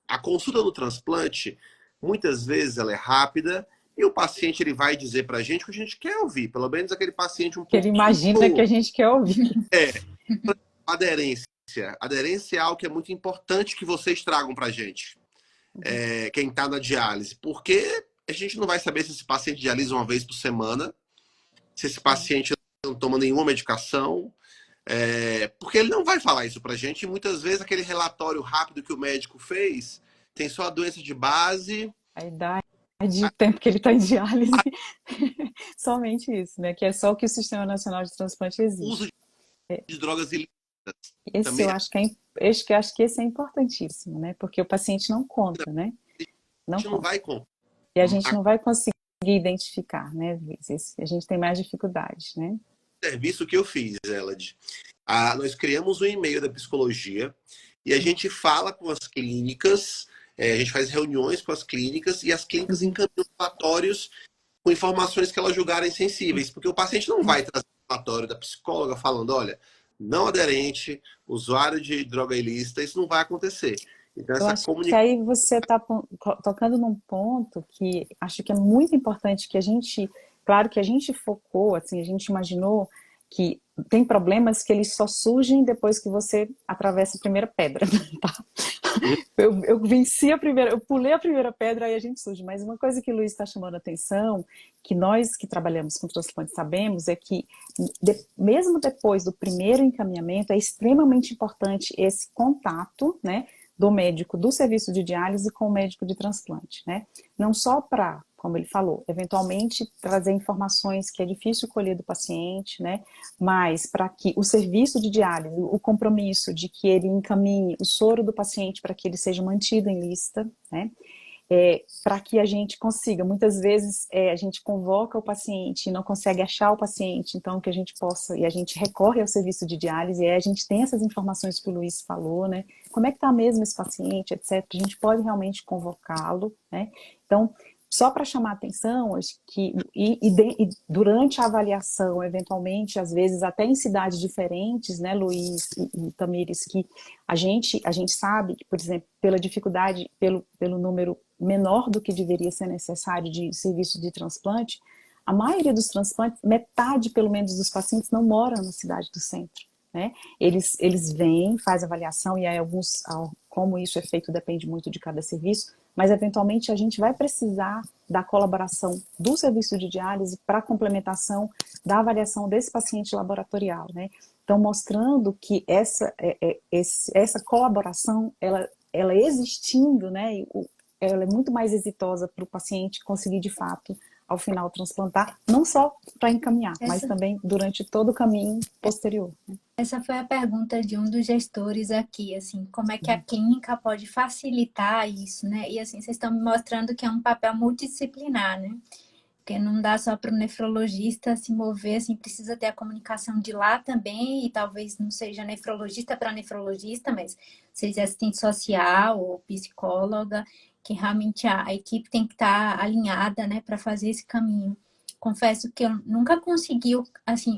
a consulta no transplante, muitas vezes ela é rápida e o paciente ele vai dizer para a gente o que a gente quer ouvir. Pelo menos aquele paciente um pouco... Ele imagina que a gente quer ouvir. Aderência. Aderência é algo que é muito importante que vocês tragam para a gente. Quem está na diálise. Porque a gente não vai saber se esse paciente dialisa uma vez por semana, se esse paciente não toma nenhuma medicação, porque ele não vai falar isso pra gente, e muitas vezes aquele relatório rápido que o médico fez tem só a doença de base, a idade, o tempo que ele está em diálise, somente isso, né? Que é só o que o Sistema Nacional de Transplante exige. Uso de drogas ilícitas. Esse também eu acho que esse é importantíssimo, né? Porque o paciente não conta, né? a gente não vai contar. E a gente não vai conseguir identificar, né? A gente tem mais dificuldades, né? Serviço que eu fiz, Elad. Nós criamos um e-mail da psicologia e a gente fala com as clínicas, a gente faz reuniões com as clínicas e as clínicas encaminham relatórios com informações que elas julgarem sensíveis, porque o paciente não vai trazer um relatório da psicóloga falando, olha, não aderente, usuário de droga ilícita, isso não vai acontecer. Então, eu acho que aí você está tocando num ponto que acho que é muito importante, que a gente, claro que a gente focou, assim, a gente imaginou que tem problemas que eles só surgem depois que você atravessa a primeira pedra, tá? Eu venci a primeira, eu pulei a primeira pedra, aí a gente surge. Mas uma coisa que o Luiz está chamando a atenção, que nós que trabalhamos com transplante sabemos, é que mesmo depois do primeiro encaminhamento, é extremamente importante esse contato, né, do médico do serviço de diálise com o médico de transplante, né? Não só para, como ele falou, eventualmente trazer informações que é difícil colher do paciente, né? Mas para que o serviço de diálise, o compromisso de que ele encaminhe o soro do paciente para que ele seja mantido em lista, né? Para que a gente consiga, muitas vezes a gente convoca o paciente e não consegue achar o paciente, então que a gente possa, e a gente recorre ao serviço de diálise, e aí a gente tem essas informações que o Luiz falou, né? Como é que está mesmo esse paciente, etc. A gente pode realmente convocá-lo, né? Então, só para chamar a atenção, acho que e durante a avaliação, eventualmente, às vezes até em cidades diferentes, né, Luiz e Tamires, que a gente sabe que, por exemplo, pela dificuldade, pelo número menor do que deveria ser necessário de serviço de transplante, a maioria dos transplantes, metade pelo menos dos pacientes não moram na cidade do centro, né? Eles vêm, fazem avaliação, e aí alguns, como isso é feito depende muito de cada serviço, mas eventualmente a gente vai precisar da colaboração do serviço de diálise para complementação da avaliação desse paciente laboratorial, né? Então, mostrando que essa colaboração, ela existindo, né, ela é muito mais exitosa para o paciente conseguir, de fato, ao final, transplantar, não só para encaminhar, mas também durante todo o caminho posterior. Essa foi a pergunta de um dos gestores aqui, assim, como é que a clínica pode facilitar isso, né? E assim, vocês estão me mostrando que é um papel multidisciplinar, né? Porque não dá só para o nefrologista se mover, assim, precisa ter a comunicação de lá também, e talvez não seja nefrologista para nefrologista, mas seja assistente social ou psicóloga, que realmente a equipe tem que estar alinhada, né, para fazer esse caminho. Confesso que eu nunca consegui, assim,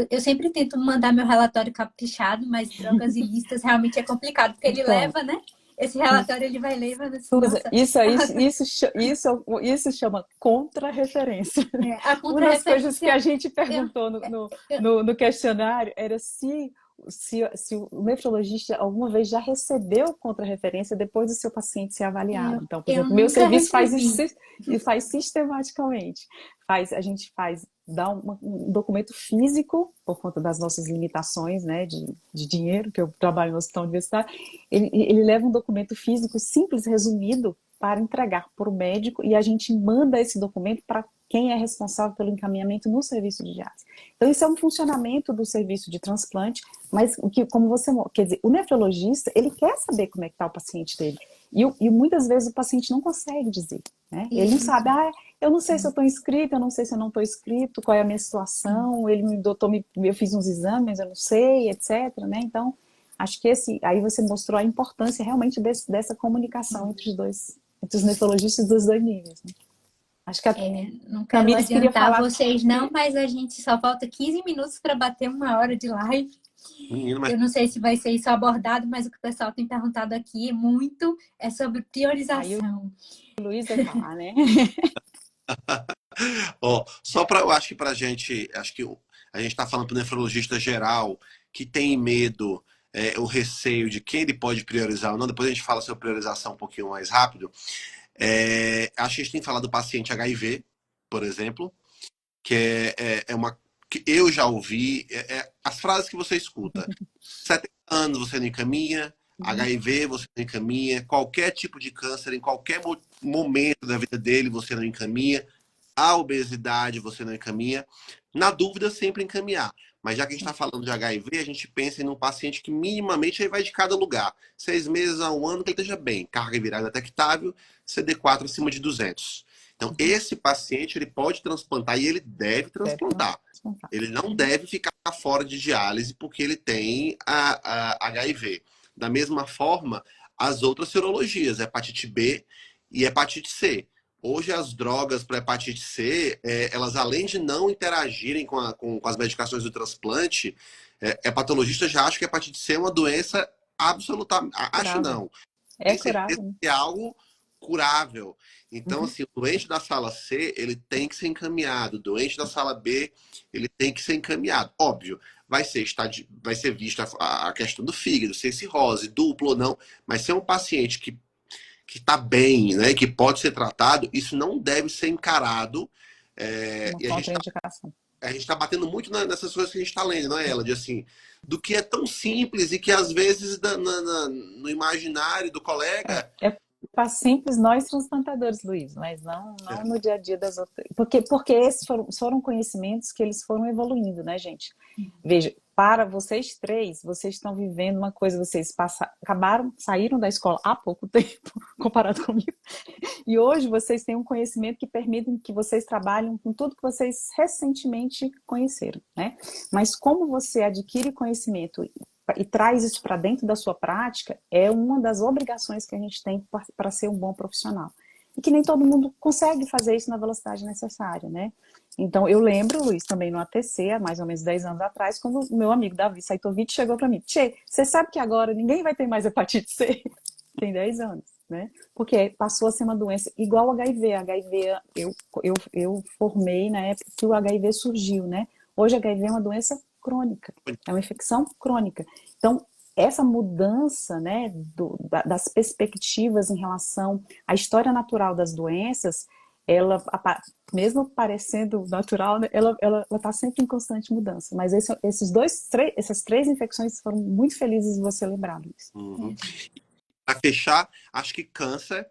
eu sempre tento mandar meu relatório caprichado, mas drogas e listas realmente é complicado, porque ele leva, né? Esse relatório ele vai levando assim, Suza, nossa. isso chama contra-referência. A Uma das coisas que a contra-referência, gente perguntou no questionário era se o nefrologista alguma vez já recebeu contra-referência depois do seu paciente ser avaliado. Então, por exemplo, meu serviço faz isso e faz sistematicamente. A gente dá um documento físico, por conta das nossas limitações, né, de dinheiro, que eu trabalho no hospital universitário, ele leva um documento físico simples, resumido, para entregar para o médico, e a gente manda esse documento para quem é responsável pelo encaminhamento no serviço de diálise. Então, isso é um funcionamento do serviço de transplante, mas como você, quer dizer, o nefrologista, ele quer saber como é que está o paciente dele. E muitas vezes o paciente não consegue dizer, né? Ele não sabe, eu não sei se eu estou inscrito, eu não sei se eu não estou inscrito, qual é a minha situação, eu fiz uns exames, eu não sei, etc, né? Então, acho que aí você mostrou a importância realmente dessa comunicação entre os nefrologistas dos dois níveis, né? Acho que não quero adiantar vocês não, mas a gente só falta 15 minutos para bater 1 hora de live. Eu não sei se vai ser isso abordado, mas o que o pessoal tem perguntado aqui muito é sobre priorização. O Luiz vai falar, né? Eu acho que pra gente, acho que a gente está falando para o nefrologista geral que tem medo, o receio de quem ele pode priorizar ou não. Depois a gente fala sobre priorização um pouquinho mais rápido. Acho que a gente tem que falar do paciente HIV, por exemplo, que é uma que eu já ouvi, as frases que você escuta. 70 anos você não encaminha, HIV você não encaminha, qualquer tipo de câncer, em qualquer momento da vida dele você não encaminha, a obesidade você não encaminha. Na dúvida, sempre encaminhar. Mas já que a gente está falando de HIV, a gente pensa em um paciente que minimamente aí vai de cada lugar. 6 meses a 1 ano que ele esteja bem. Carga viral detectável, CD4 acima de 200. Então, esse paciente ele pode transplantar e ele deve transplantar. Ele não deve ficar fora de diálise porque ele tem a HIV. Da mesma forma, as outras serologias, hepatite B e hepatite C. Hoje as drogas para hepatite C, elas além de não interagirem com as medicações do transplante, hepatologistas já acham que a hepatite C é uma doença absoluta. Acho não. É curável. É algo curável. Então, assim, o doente da sala C, ele tem que ser encaminhado. O doente da sala B, ele tem que ser encaminhado. Óbvio, vai ser vista a questão do fígado, se é cirrose, duplo ou não, mas se é um paciente que está bem, né, que pode ser tratado, isso não deve ser encarado. Uma E contraindicação. a gente tá batendo muito nessas coisas que a gente está lendo, não é, ela? De assim, do que é tão simples e que às vezes no imaginário do colega. Para simples nós transplantadores, Luiz, mas não no dia a dia das outras. Porque esses foram conhecimentos que eles foram evoluindo, né, gente? Veja, para vocês três, vocês estão vivendo uma coisa, vocês saíram da escola há pouco tempo, comparado comigo, e hoje vocês têm um conhecimento que permite que vocês trabalhem com tudo que vocês recentemente conheceram, né? Mas como você adquire conhecimento e traz isso para dentro da sua prática, é uma das obrigações que a gente tem para ser um bom profissional. E que nem todo mundo consegue fazer isso na velocidade necessária, né? Então, eu lembro, Luiz, também no ATC, há mais ou menos 10 anos atrás, quando o meu amigo Davi Saitovic chegou para mim: Tchê, você sabe que agora ninguém vai ter mais hepatite C? Tem 10 anos, né? Porque passou a ser uma doença igual ao HIV. HIV, eu formei na época que o HIV surgiu, né? Hoje, HIV é uma doença crônica, é uma infecção crônica. Então, essa mudança, né, das perspectivas em relação à história natural das doenças, ela, mesmo parecendo natural, né, ela está sempre em constante mudança. Mas essas três infecções foram muito felizes de você lembrar disso. Para fechar, acho que câncer,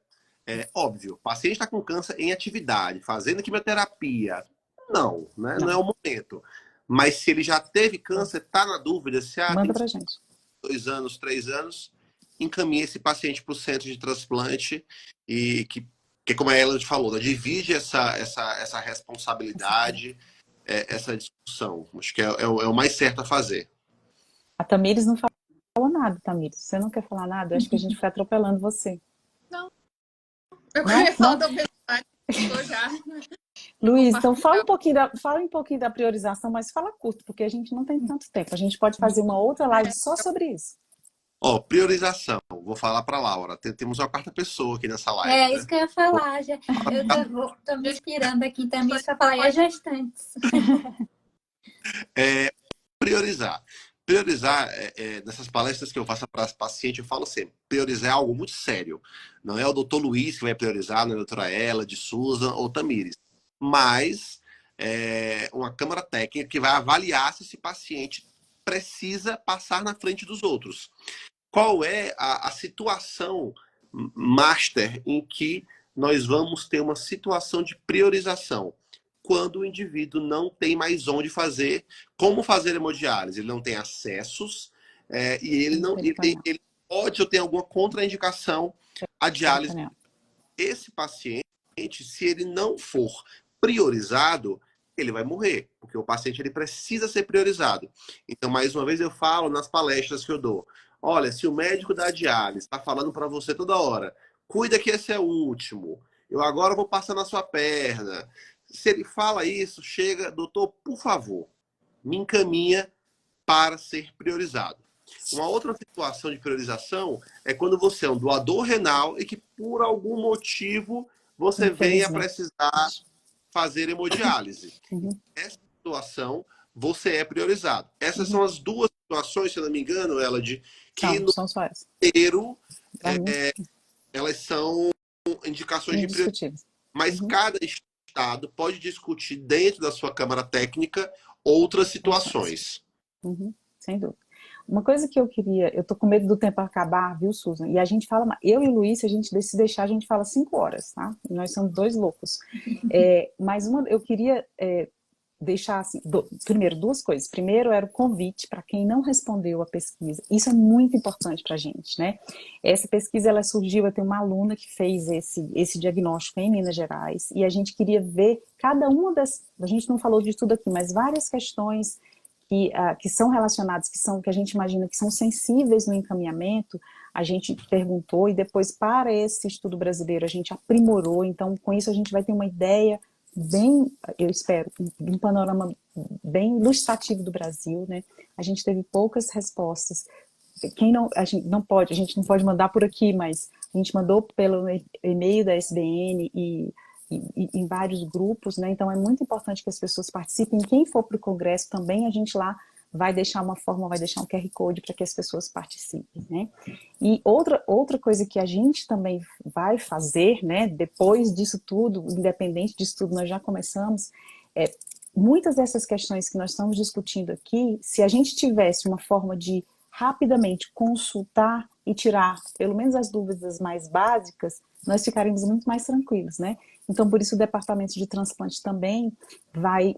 óbvio, o paciente está com câncer em atividade, fazendo quimioterapia, não, né? Não é o momento. Mas se ele já teve câncer, está na dúvida, se Manda tem pra gente. 2 anos, 3 anos, encaminhe esse paciente para o centro de transplante e que como a Ellen falou, né, divide essa responsabilidade, essa discussão. Acho que é o mais certo a fazer. A Tamires não falou nada, Tamires. Você não quer falar nada? Eu acho que a gente foi atropelando você. Não. Eu queria falar da obesidade, estou já. Luiz, então fala um pouquinho da priorização, mas fala curto, porque a gente não tem tanto tempo. A gente pode fazer uma outra live só sobre isso. Priorização. Vou falar para Laura. Temos uma quarta pessoa aqui nessa live. É isso que eu ia falar. Eu tô me inspirando aqui também para falar, e as gestantes. Priorizar. Priorizar, nessas palestras que eu faço para paciente, eu falo sempre, priorizar é algo muito sério. Não é o doutor Luiz que vai priorizar, não é a doutora Ela, de Susan ou Tamires. Mas uma câmara técnica que vai avaliar se esse paciente precisa passar na frente dos outros. Qual é a situação master em que nós vamos ter uma situação de priorização? Quando o indivíduo não tem mais onde fazer, como fazer hemodiálise, ele não tem acessos e ele pode ou tem alguma contraindicação à diálise. Esse paciente, se ele não for priorizado, ele vai morrer, porque o paciente ele precisa ser priorizado. Então, mais uma vez, eu falo nas palestras que eu dou: olha, se o médico da diálise está falando para você toda hora, cuida que esse é o último, eu agora vou passar na sua perna. Se ele fala isso, chega, doutor, por favor, me encaminha para ser priorizado. Uma outra situação de priorização é quando você é um doador renal e que, por algum motivo, você venha precisar fazer hemodiálise. Nessa situação, você é priorizado. Essas são as duas situações, se eu não me engano, ela de que no inteiro elas são indicações de priorização. Mas cada estado pode discutir dentro da sua câmara técnica outras situações. Sem dúvida. Uma coisa que eu tô com medo do tempo acabar, viu, Susan? E a gente fala, eu e o Luiz, se a gente se deixar, a gente fala 5 horas, tá? E nós somos 2 loucos. Mas eu queria deixar assim, primeiro, 2 coisas. Primeiro era o convite para quem não respondeu a pesquisa. Isso é muito importante para a gente, né? Essa pesquisa, ela surgiu, eu tenho uma aluna que fez esse diagnóstico em Minas Gerais, e a gente queria ver cada uma a gente não falou de tudo aqui, mas várias questões que são relacionadas, que a gente imagina que são sensíveis no encaminhamento, a gente perguntou, e depois para esse estudo brasileiro a gente aprimorou. Então com isso a gente vai ter uma ideia bem, eu espero, um panorama bem ilustrativo do Brasil, né? A gente teve poucas respostas a gente não pode mandar por aqui, mas a gente mandou pelo e-mail da SBN e em vários grupos, né? Então é muito importante que as pessoas participem. Quem for para o congresso também, a gente lá vai deixar uma forma, vai deixar um QR Code para que as pessoas participem, né? E outra coisa que a gente também vai fazer, né? Depois disso tudo, independente disso tudo, nós já começamos, muitas dessas questões que nós estamos discutindo aqui, se a gente tivesse uma forma de rapidamente consultar e tirar pelo menos as dúvidas mais básicas, nós ficaríamos muito mais tranquilos, né? Então, por isso o Departamento de Transplante também vai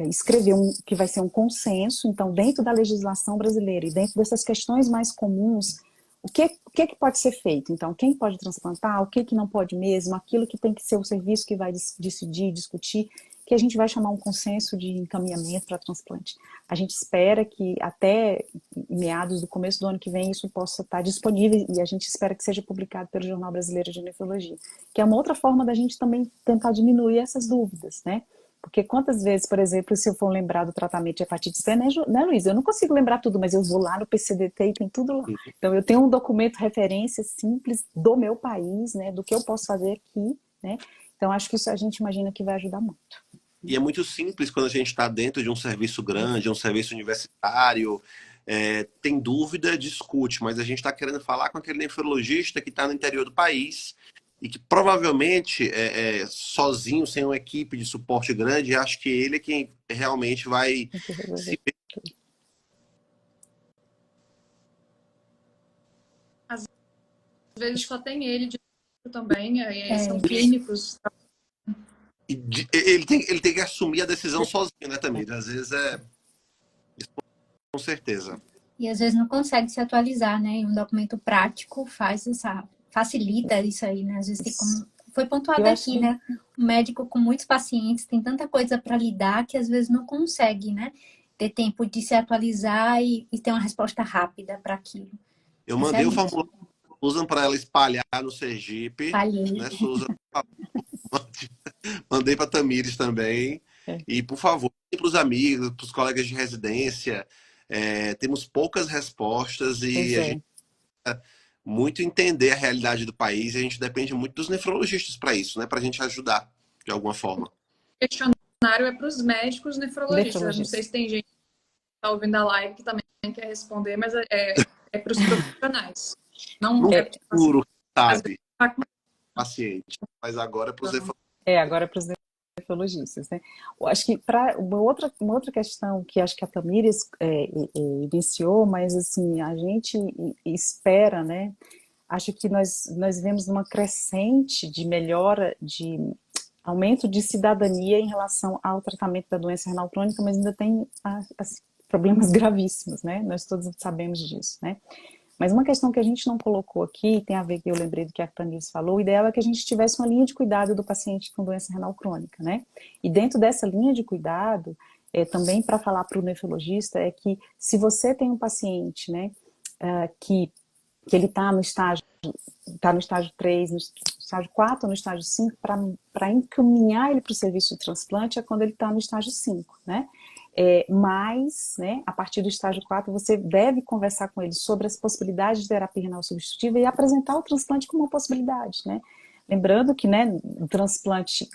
escrever que vai ser um consenso. Então, dentro da legislação brasileira e dentro dessas questões mais comuns, o que pode ser feito? Então, quem pode transplantar, o que não pode mesmo, aquilo que tem que ser o serviço que vai decidir, discutir, que a gente vai chamar um consenso de encaminhamento para transplante. A gente espera que até meados do começo do ano que vem isso possa estar disponível e a gente espera que seja publicado pelo Jornal Brasileiro de Nefrologia, que é uma outra forma da gente também tentar diminuir essas dúvidas, né? Porque quantas vezes, por exemplo, se eu for lembrar do tratamento de hepatite C, né, Luísa? Eu não consigo lembrar tudo, mas eu vou lá no PCDT e tem tudo lá. Então eu tenho um documento referência simples do meu país, né, do que eu posso fazer aqui, né? Então acho que isso a gente imagina que vai ajudar muito. E é muito simples quando a gente está dentro de um serviço grande, um serviço universitário, tem dúvida, discute, mas a gente está querendo falar com aquele nefrologista que está no interior do país e que provavelmente, sozinho, sem uma equipe de suporte grande, acho que ele é quem realmente vai se... Às vezes só tem ele de também, são clínicos. Ele tem que assumir a decisão sozinho, né, Tamir? Às vezes com certeza. E às vezes não consegue se atualizar, né? E um documento prático facilita isso aí, né? Às vezes tem como... Foi pontuado aqui, né? O médico com muitos pacientes tem tanta coisa para lidar que às vezes não consegue, né? Ter tempo de se atualizar e ter uma resposta rápida para aquilo. Eu mandei o formulário Susan para ela espalhar no Sergipe. Espalhei. Né, Susan? Mandei para Tamires também. E, por favor, para os amigos, para os colegas de residência. Temos poucas respostas e a gente quer muito entender a realidade do país. E a gente depende muito dos nefrologistas para isso, né? Para a gente ajudar de alguma forma. O questionário é para os médicos nefrologistas. Não sei se tem gente que está ouvindo a live que também quer responder, mas é para os profissionais. Não é puro, sabe? Paciente. Mas agora é para os nefrologistas. Agora é para os nefrologistas, né? Eu acho que para uma outra questão que acho que a Tamires iniciou, mas assim, a gente espera, né? Acho que nós vemos uma crescente de melhora, de aumento de cidadania em relação ao tratamento da doença renal crônica, mas ainda tem problemas gravíssimos, né? Nós todos sabemos disso, né? Mas uma questão que a gente não colocou aqui, tem a ver que eu lembrei do que a Tamires falou, o ideal é que a gente tivesse uma linha de cuidado do paciente com doença renal crônica, né? E dentro dessa linha de cuidado, também para falar para o nefrologista, é que se você tem um paciente, né, que ele está no estágio 3, no estágio 4 ou no estágio 5, para encaminhar ele para o serviço de transplante é quando ele está no estágio 5, né? Mas, né, a partir do estágio 4, você deve conversar com ele sobre as possibilidades de terapia renal substitutiva e apresentar o transplante como uma possibilidade, né? Lembrando que, né, o transplante,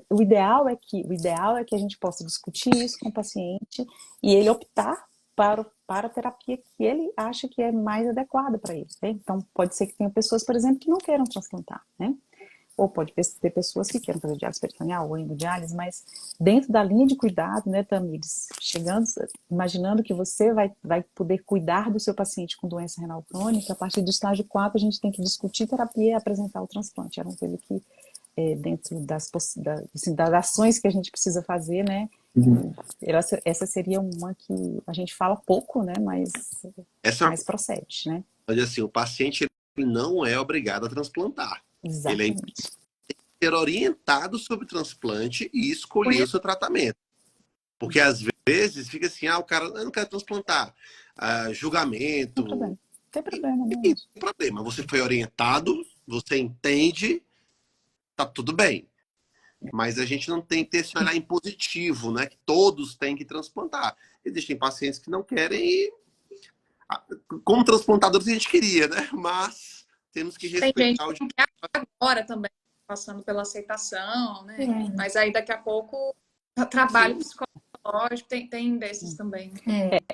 o ideal é que a gente possa discutir isso com o paciente e ele optar para a terapia que ele acha que é mais adequada para ele, né? Então, pode ser que tenha pessoas, por exemplo, que não queiram transplantar, né? Ou pode ter pessoas que queiram fazer diálise peritoneal ou hemodiálise, mas dentro da linha de cuidado, né, Tamires, imaginando que você vai poder cuidar do seu paciente com doença renal crônica, a partir do estágio 4 a gente tem que discutir terapia e apresentar o transplante. Era uma coisa que, dentro das ações que a gente precisa fazer, né, essa seria uma que a gente fala pouco, né, mas procede, né? Mas assim, o paciente ele não é obrigado a transplantar. Exatamente. Ele tem que ser orientado sobre transplante e escolher o seu tratamento. Porque às vezes fica assim, o cara não quer transplantar. Julgamento. Não tem problema, não. Não tem problema. Você foi orientado, você entende, tá tudo bem. Mas a gente não tem que ter esse olhar impositivo, né? Que todos têm que transplantar. Existem pacientes que não querem e Como transplantadores a gente queria, né? Mas temos que Tem gente respeitar o... que quer agora também, passando pela aceitação, né? Mas aí daqui a pouco, trabalho psicológico, tem desses também.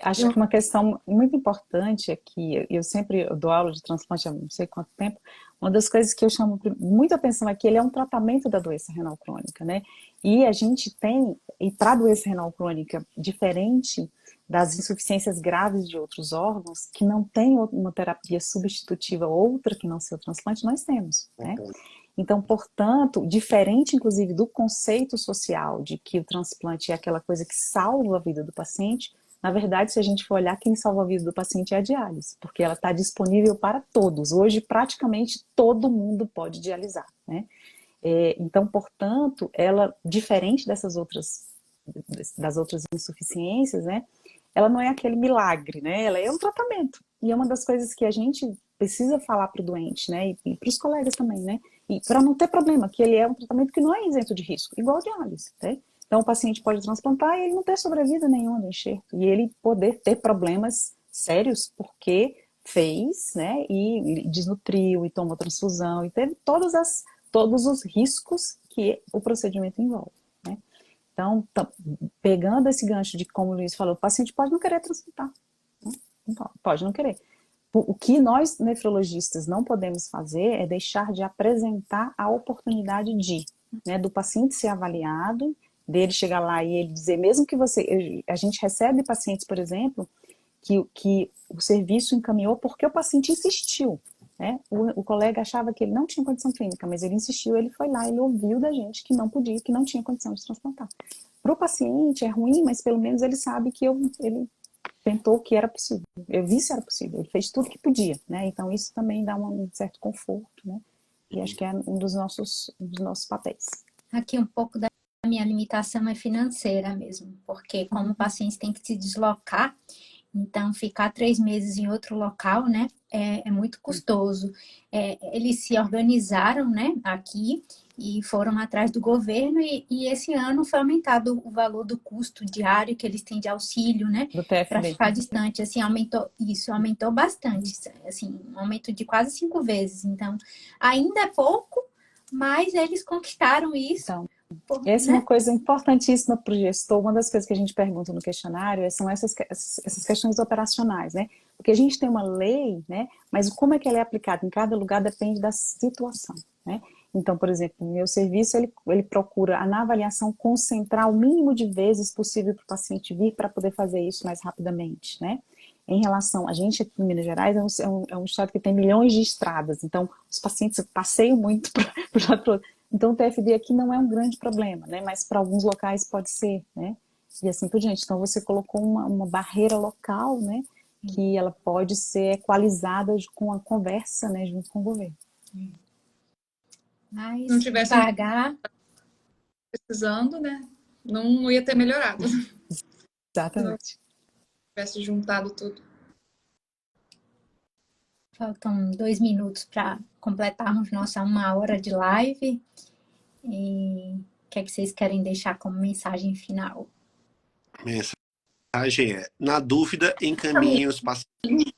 Acho que uma questão muito importante aqui, eu sempre dou aula de transplante há não sei quanto tempo, uma das coisas que eu chamo muita atenção aqui, ele é um tratamento da doença renal crônica, né? E a gente tem, e para a doença renal crônica, diferente das insuficiências graves de outros órgãos, que não tem uma terapia substitutiva, outra que não seja o transplante, nós temos, né? Então, portanto, diferente inclusive do conceito social de que o transplante é aquela coisa que salva a vida do paciente, na verdade, se a gente for olhar, quem salva a vida do paciente é a diálise, porque ela está disponível para todos. Hoje, praticamente, todo mundo pode dialisar, né? Então, portanto, ela, diferente das outras insuficiências, né? Ela não é aquele milagre, né? Ela é um tratamento. E é uma das coisas que a gente precisa falar para o doente, né? E para os colegas também, né? E para não ter problema, que ele é um tratamento que não é isento de risco, igual a diálise, né? Então, o paciente pode transplantar e ele não ter sobrevida nenhuma do enxerto. E ele poder ter problemas sérios porque fez, né? E desnutriu, e tomou transfusão, e teve todos os riscos que o procedimento envolve, né? Então, pegando esse gancho de como o Luiz falou, o paciente pode não querer transplantar, né? Pode não querer. O que nós, nefrologistas, não podemos fazer é deixar de apresentar a oportunidade né, do paciente ser avaliado, dele chegar lá e ele dizer, mesmo que a gente recebe pacientes, por exemplo, que o serviço encaminhou porque o paciente insistiu, né? O colega achava que ele não tinha condição clínica, mas ele insistiu, ele foi lá, ele ouviu da gente que não podia, que não tinha condição de transplantar. Para o paciente é ruim, mas pelo menos ele sabe que ele tentou que era possível. Eu vi se era possível, ele fez tudo que podia, né? Então isso também dá um certo conforto, né? E acho que é um dos nossos papéis. Aqui um pouco da minha limitação é financeira mesmo, porque como o paciente tem que se deslocar, então ficar 3 meses em outro local, né, é muito custoso. Eles se organizaram, né, aqui e foram atrás do governo e esse ano foi aumentado o valor do custo diário que eles têm de auxílio, né, para ficar distante. Assim, aumentou bastante, assim, um aumento de quase 5 vezes. Então, ainda é pouco, mas eles conquistaram isso. Então, essa é uma coisa importantíssima para o gestor. Uma das coisas que a gente pergunta no questionário são essas questões operacionais, né? Porque a gente tem uma lei, né? Mas como é que ela é aplicada em cada lugar depende da situação, né? Então, por exemplo, o meu serviço, ele procura, na avaliação, concentrar o mínimo de vezes possível para o paciente vir para poder fazer isso mais rapidamente, né? Em relação, a gente aqui em Minas Gerais é um estado que tem milhões de estradas, então os pacientes passeiam muito para então o TFD aqui não é um grande problema, né? Mas para alguns locais pode ser, né? E assim por diante. Então você colocou uma barreira local, né? Que ela pode ser equalizada com a conversa, né? Junto com o governo. Mas não tivesse precisando, né? Não ia ter melhorado. Exatamente. Não tivesse juntado tudo. Faltam 2 minutos para completarmos nossa 1 hora de live. E o que é que vocês querem deixar como mensagem final? Mensagem é, na dúvida, encaminhe os pacientes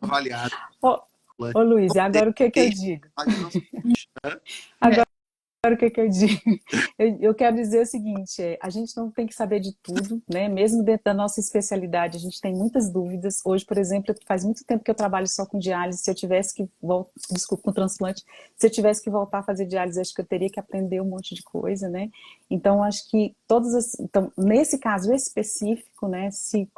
avaliados. Ô Luiz, agora o que eu digo? Agora o que eu digo? Eu quero dizer o seguinte, a gente não tem que saber de tudo, né? Mesmo dentro da nossa especialidade, a gente tem muitas dúvidas. Hoje, por exemplo, faz muito tempo que eu trabalho só com diálise. Se eu tivesse que com transplante, se eu tivesse que voltar a fazer diálise, acho que eu teria que aprender um monte de coisa, né? Então, acho que então, nesse caso específico, né? Se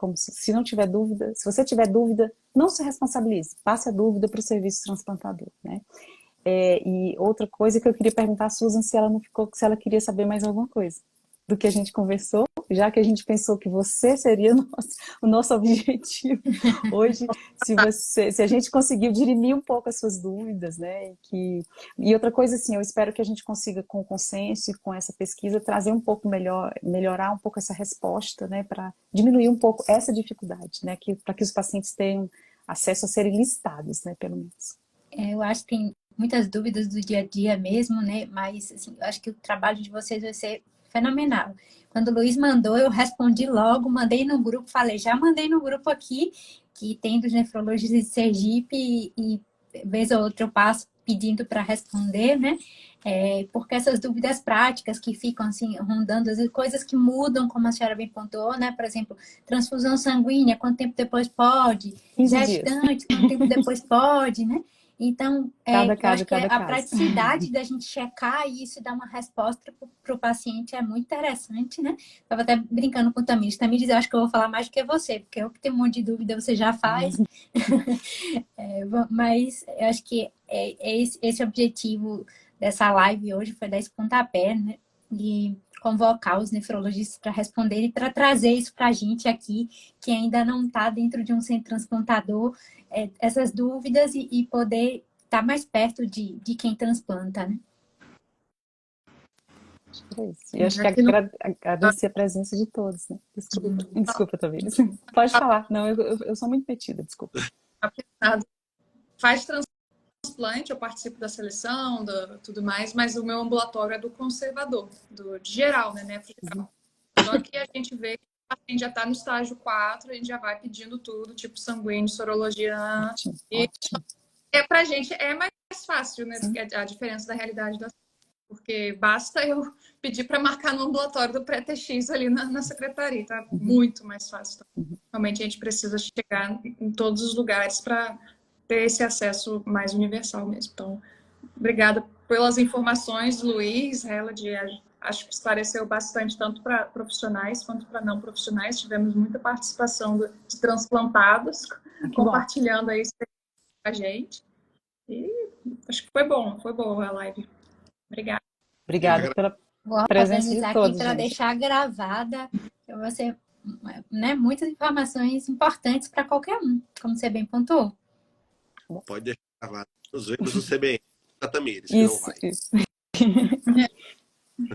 não tiver dúvida, se você tiver dúvida, não se responsabilize, passe a dúvida para o serviço transplantador, né? E outra coisa que eu queria perguntar a Susan, se ela queria saber mais alguma coisa do que a gente conversou, já que a gente pensou que você seria o nosso objetivo hoje, se a gente conseguiu dirimir um pouco as suas dúvidas, né? E outra coisa, assim, eu espero que a gente consiga, com o consenso e com essa pesquisa, trazer um pouco melhorar um pouco essa resposta, né? Para diminuir um pouco essa dificuldade, né? Para que os pacientes tenham acesso a serem listados, né? Pelo menos. Eu acho que tem muitas dúvidas do dia a dia mesmo, né? Mas, assim, eu acho que o trabalho de vocês vai ser fenomenal. Quando o Luiz mandou, eu respondi logo, mandei no grupo, já mandei no grupo aqui que tem dos nefrologistas de Sergipe e vez ou outra eu passo pedindo para responder, né? Porque essas dúvidas práticas que ficam assim rondando, as coisas que mudam, como a senhora bem pontuou, né? Por exemplo, transfusão sanguínea, quanto tempo depois pode? 15 dias. Gestante, quanto tempo depois pode, né? Então, Cada eu caso, acho que cada a caso. praticidade da gente checar isso e dar uma resposta para o paciente é muito interessante, né? Estava até brincando com o Tamires. Tamires, eu acho que eu vou falar mais do que você, porque eu que tenho um monte de dúvida, você já faz. Mas eu acho que esse objetivo dessa live hoje foi dar esse pontapé, né? E convocar os nefrologistas para responder e para trazer isso para a gente aqui, que ainda não está dentro de um centro transplantador, essas dúvidas e poder estar mais perto de quem transplanta, né? E acho que agradecer a presença de todos, né? Desculpa, Tamires. Pode falar. Não, eu sou muito metida, desculpa. Faz transplante, eu participo da seleção, tudo mais, mas o meu ambulatório é do conservador, de geral, né? Só que a gente vê que a gente já está no estágio 4, a gente já vai pedindo tudo, tipo sanguíneo, sorologia. Ótimo, E ótimo. pra gente é mais fácil, né? A diferença da realidade da porque basta eu pedir para marcar no ambulatório do pré-TX ali na secretaria, tá? Muito mais fácil. Tá? Realmente a gente precisa chegar em todos os lugares para ter esse acesso mais universal mesmo. Então, obrigada pelas informações, Luiz, Helad, acho que esclareceu bastante, tanto para profissionais quanto para não profissionais. Tivemos muita participação de transplantados, compartilhando aí com a gente. E acho que foi boa a live. Obrigada. Obrigada pela presença de todos, para deixar gravada, você, né, muitas informações importantes para qualquer um, como você bem pontuou. Pode deixar gravado nos veículos do CBN, da Tamires, que não vai. Isso.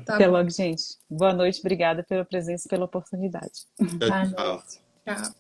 Tá Até bom. logo, gente. Boa noite, obrigada pela presença e pela oportunidade. Tchau. Tchau.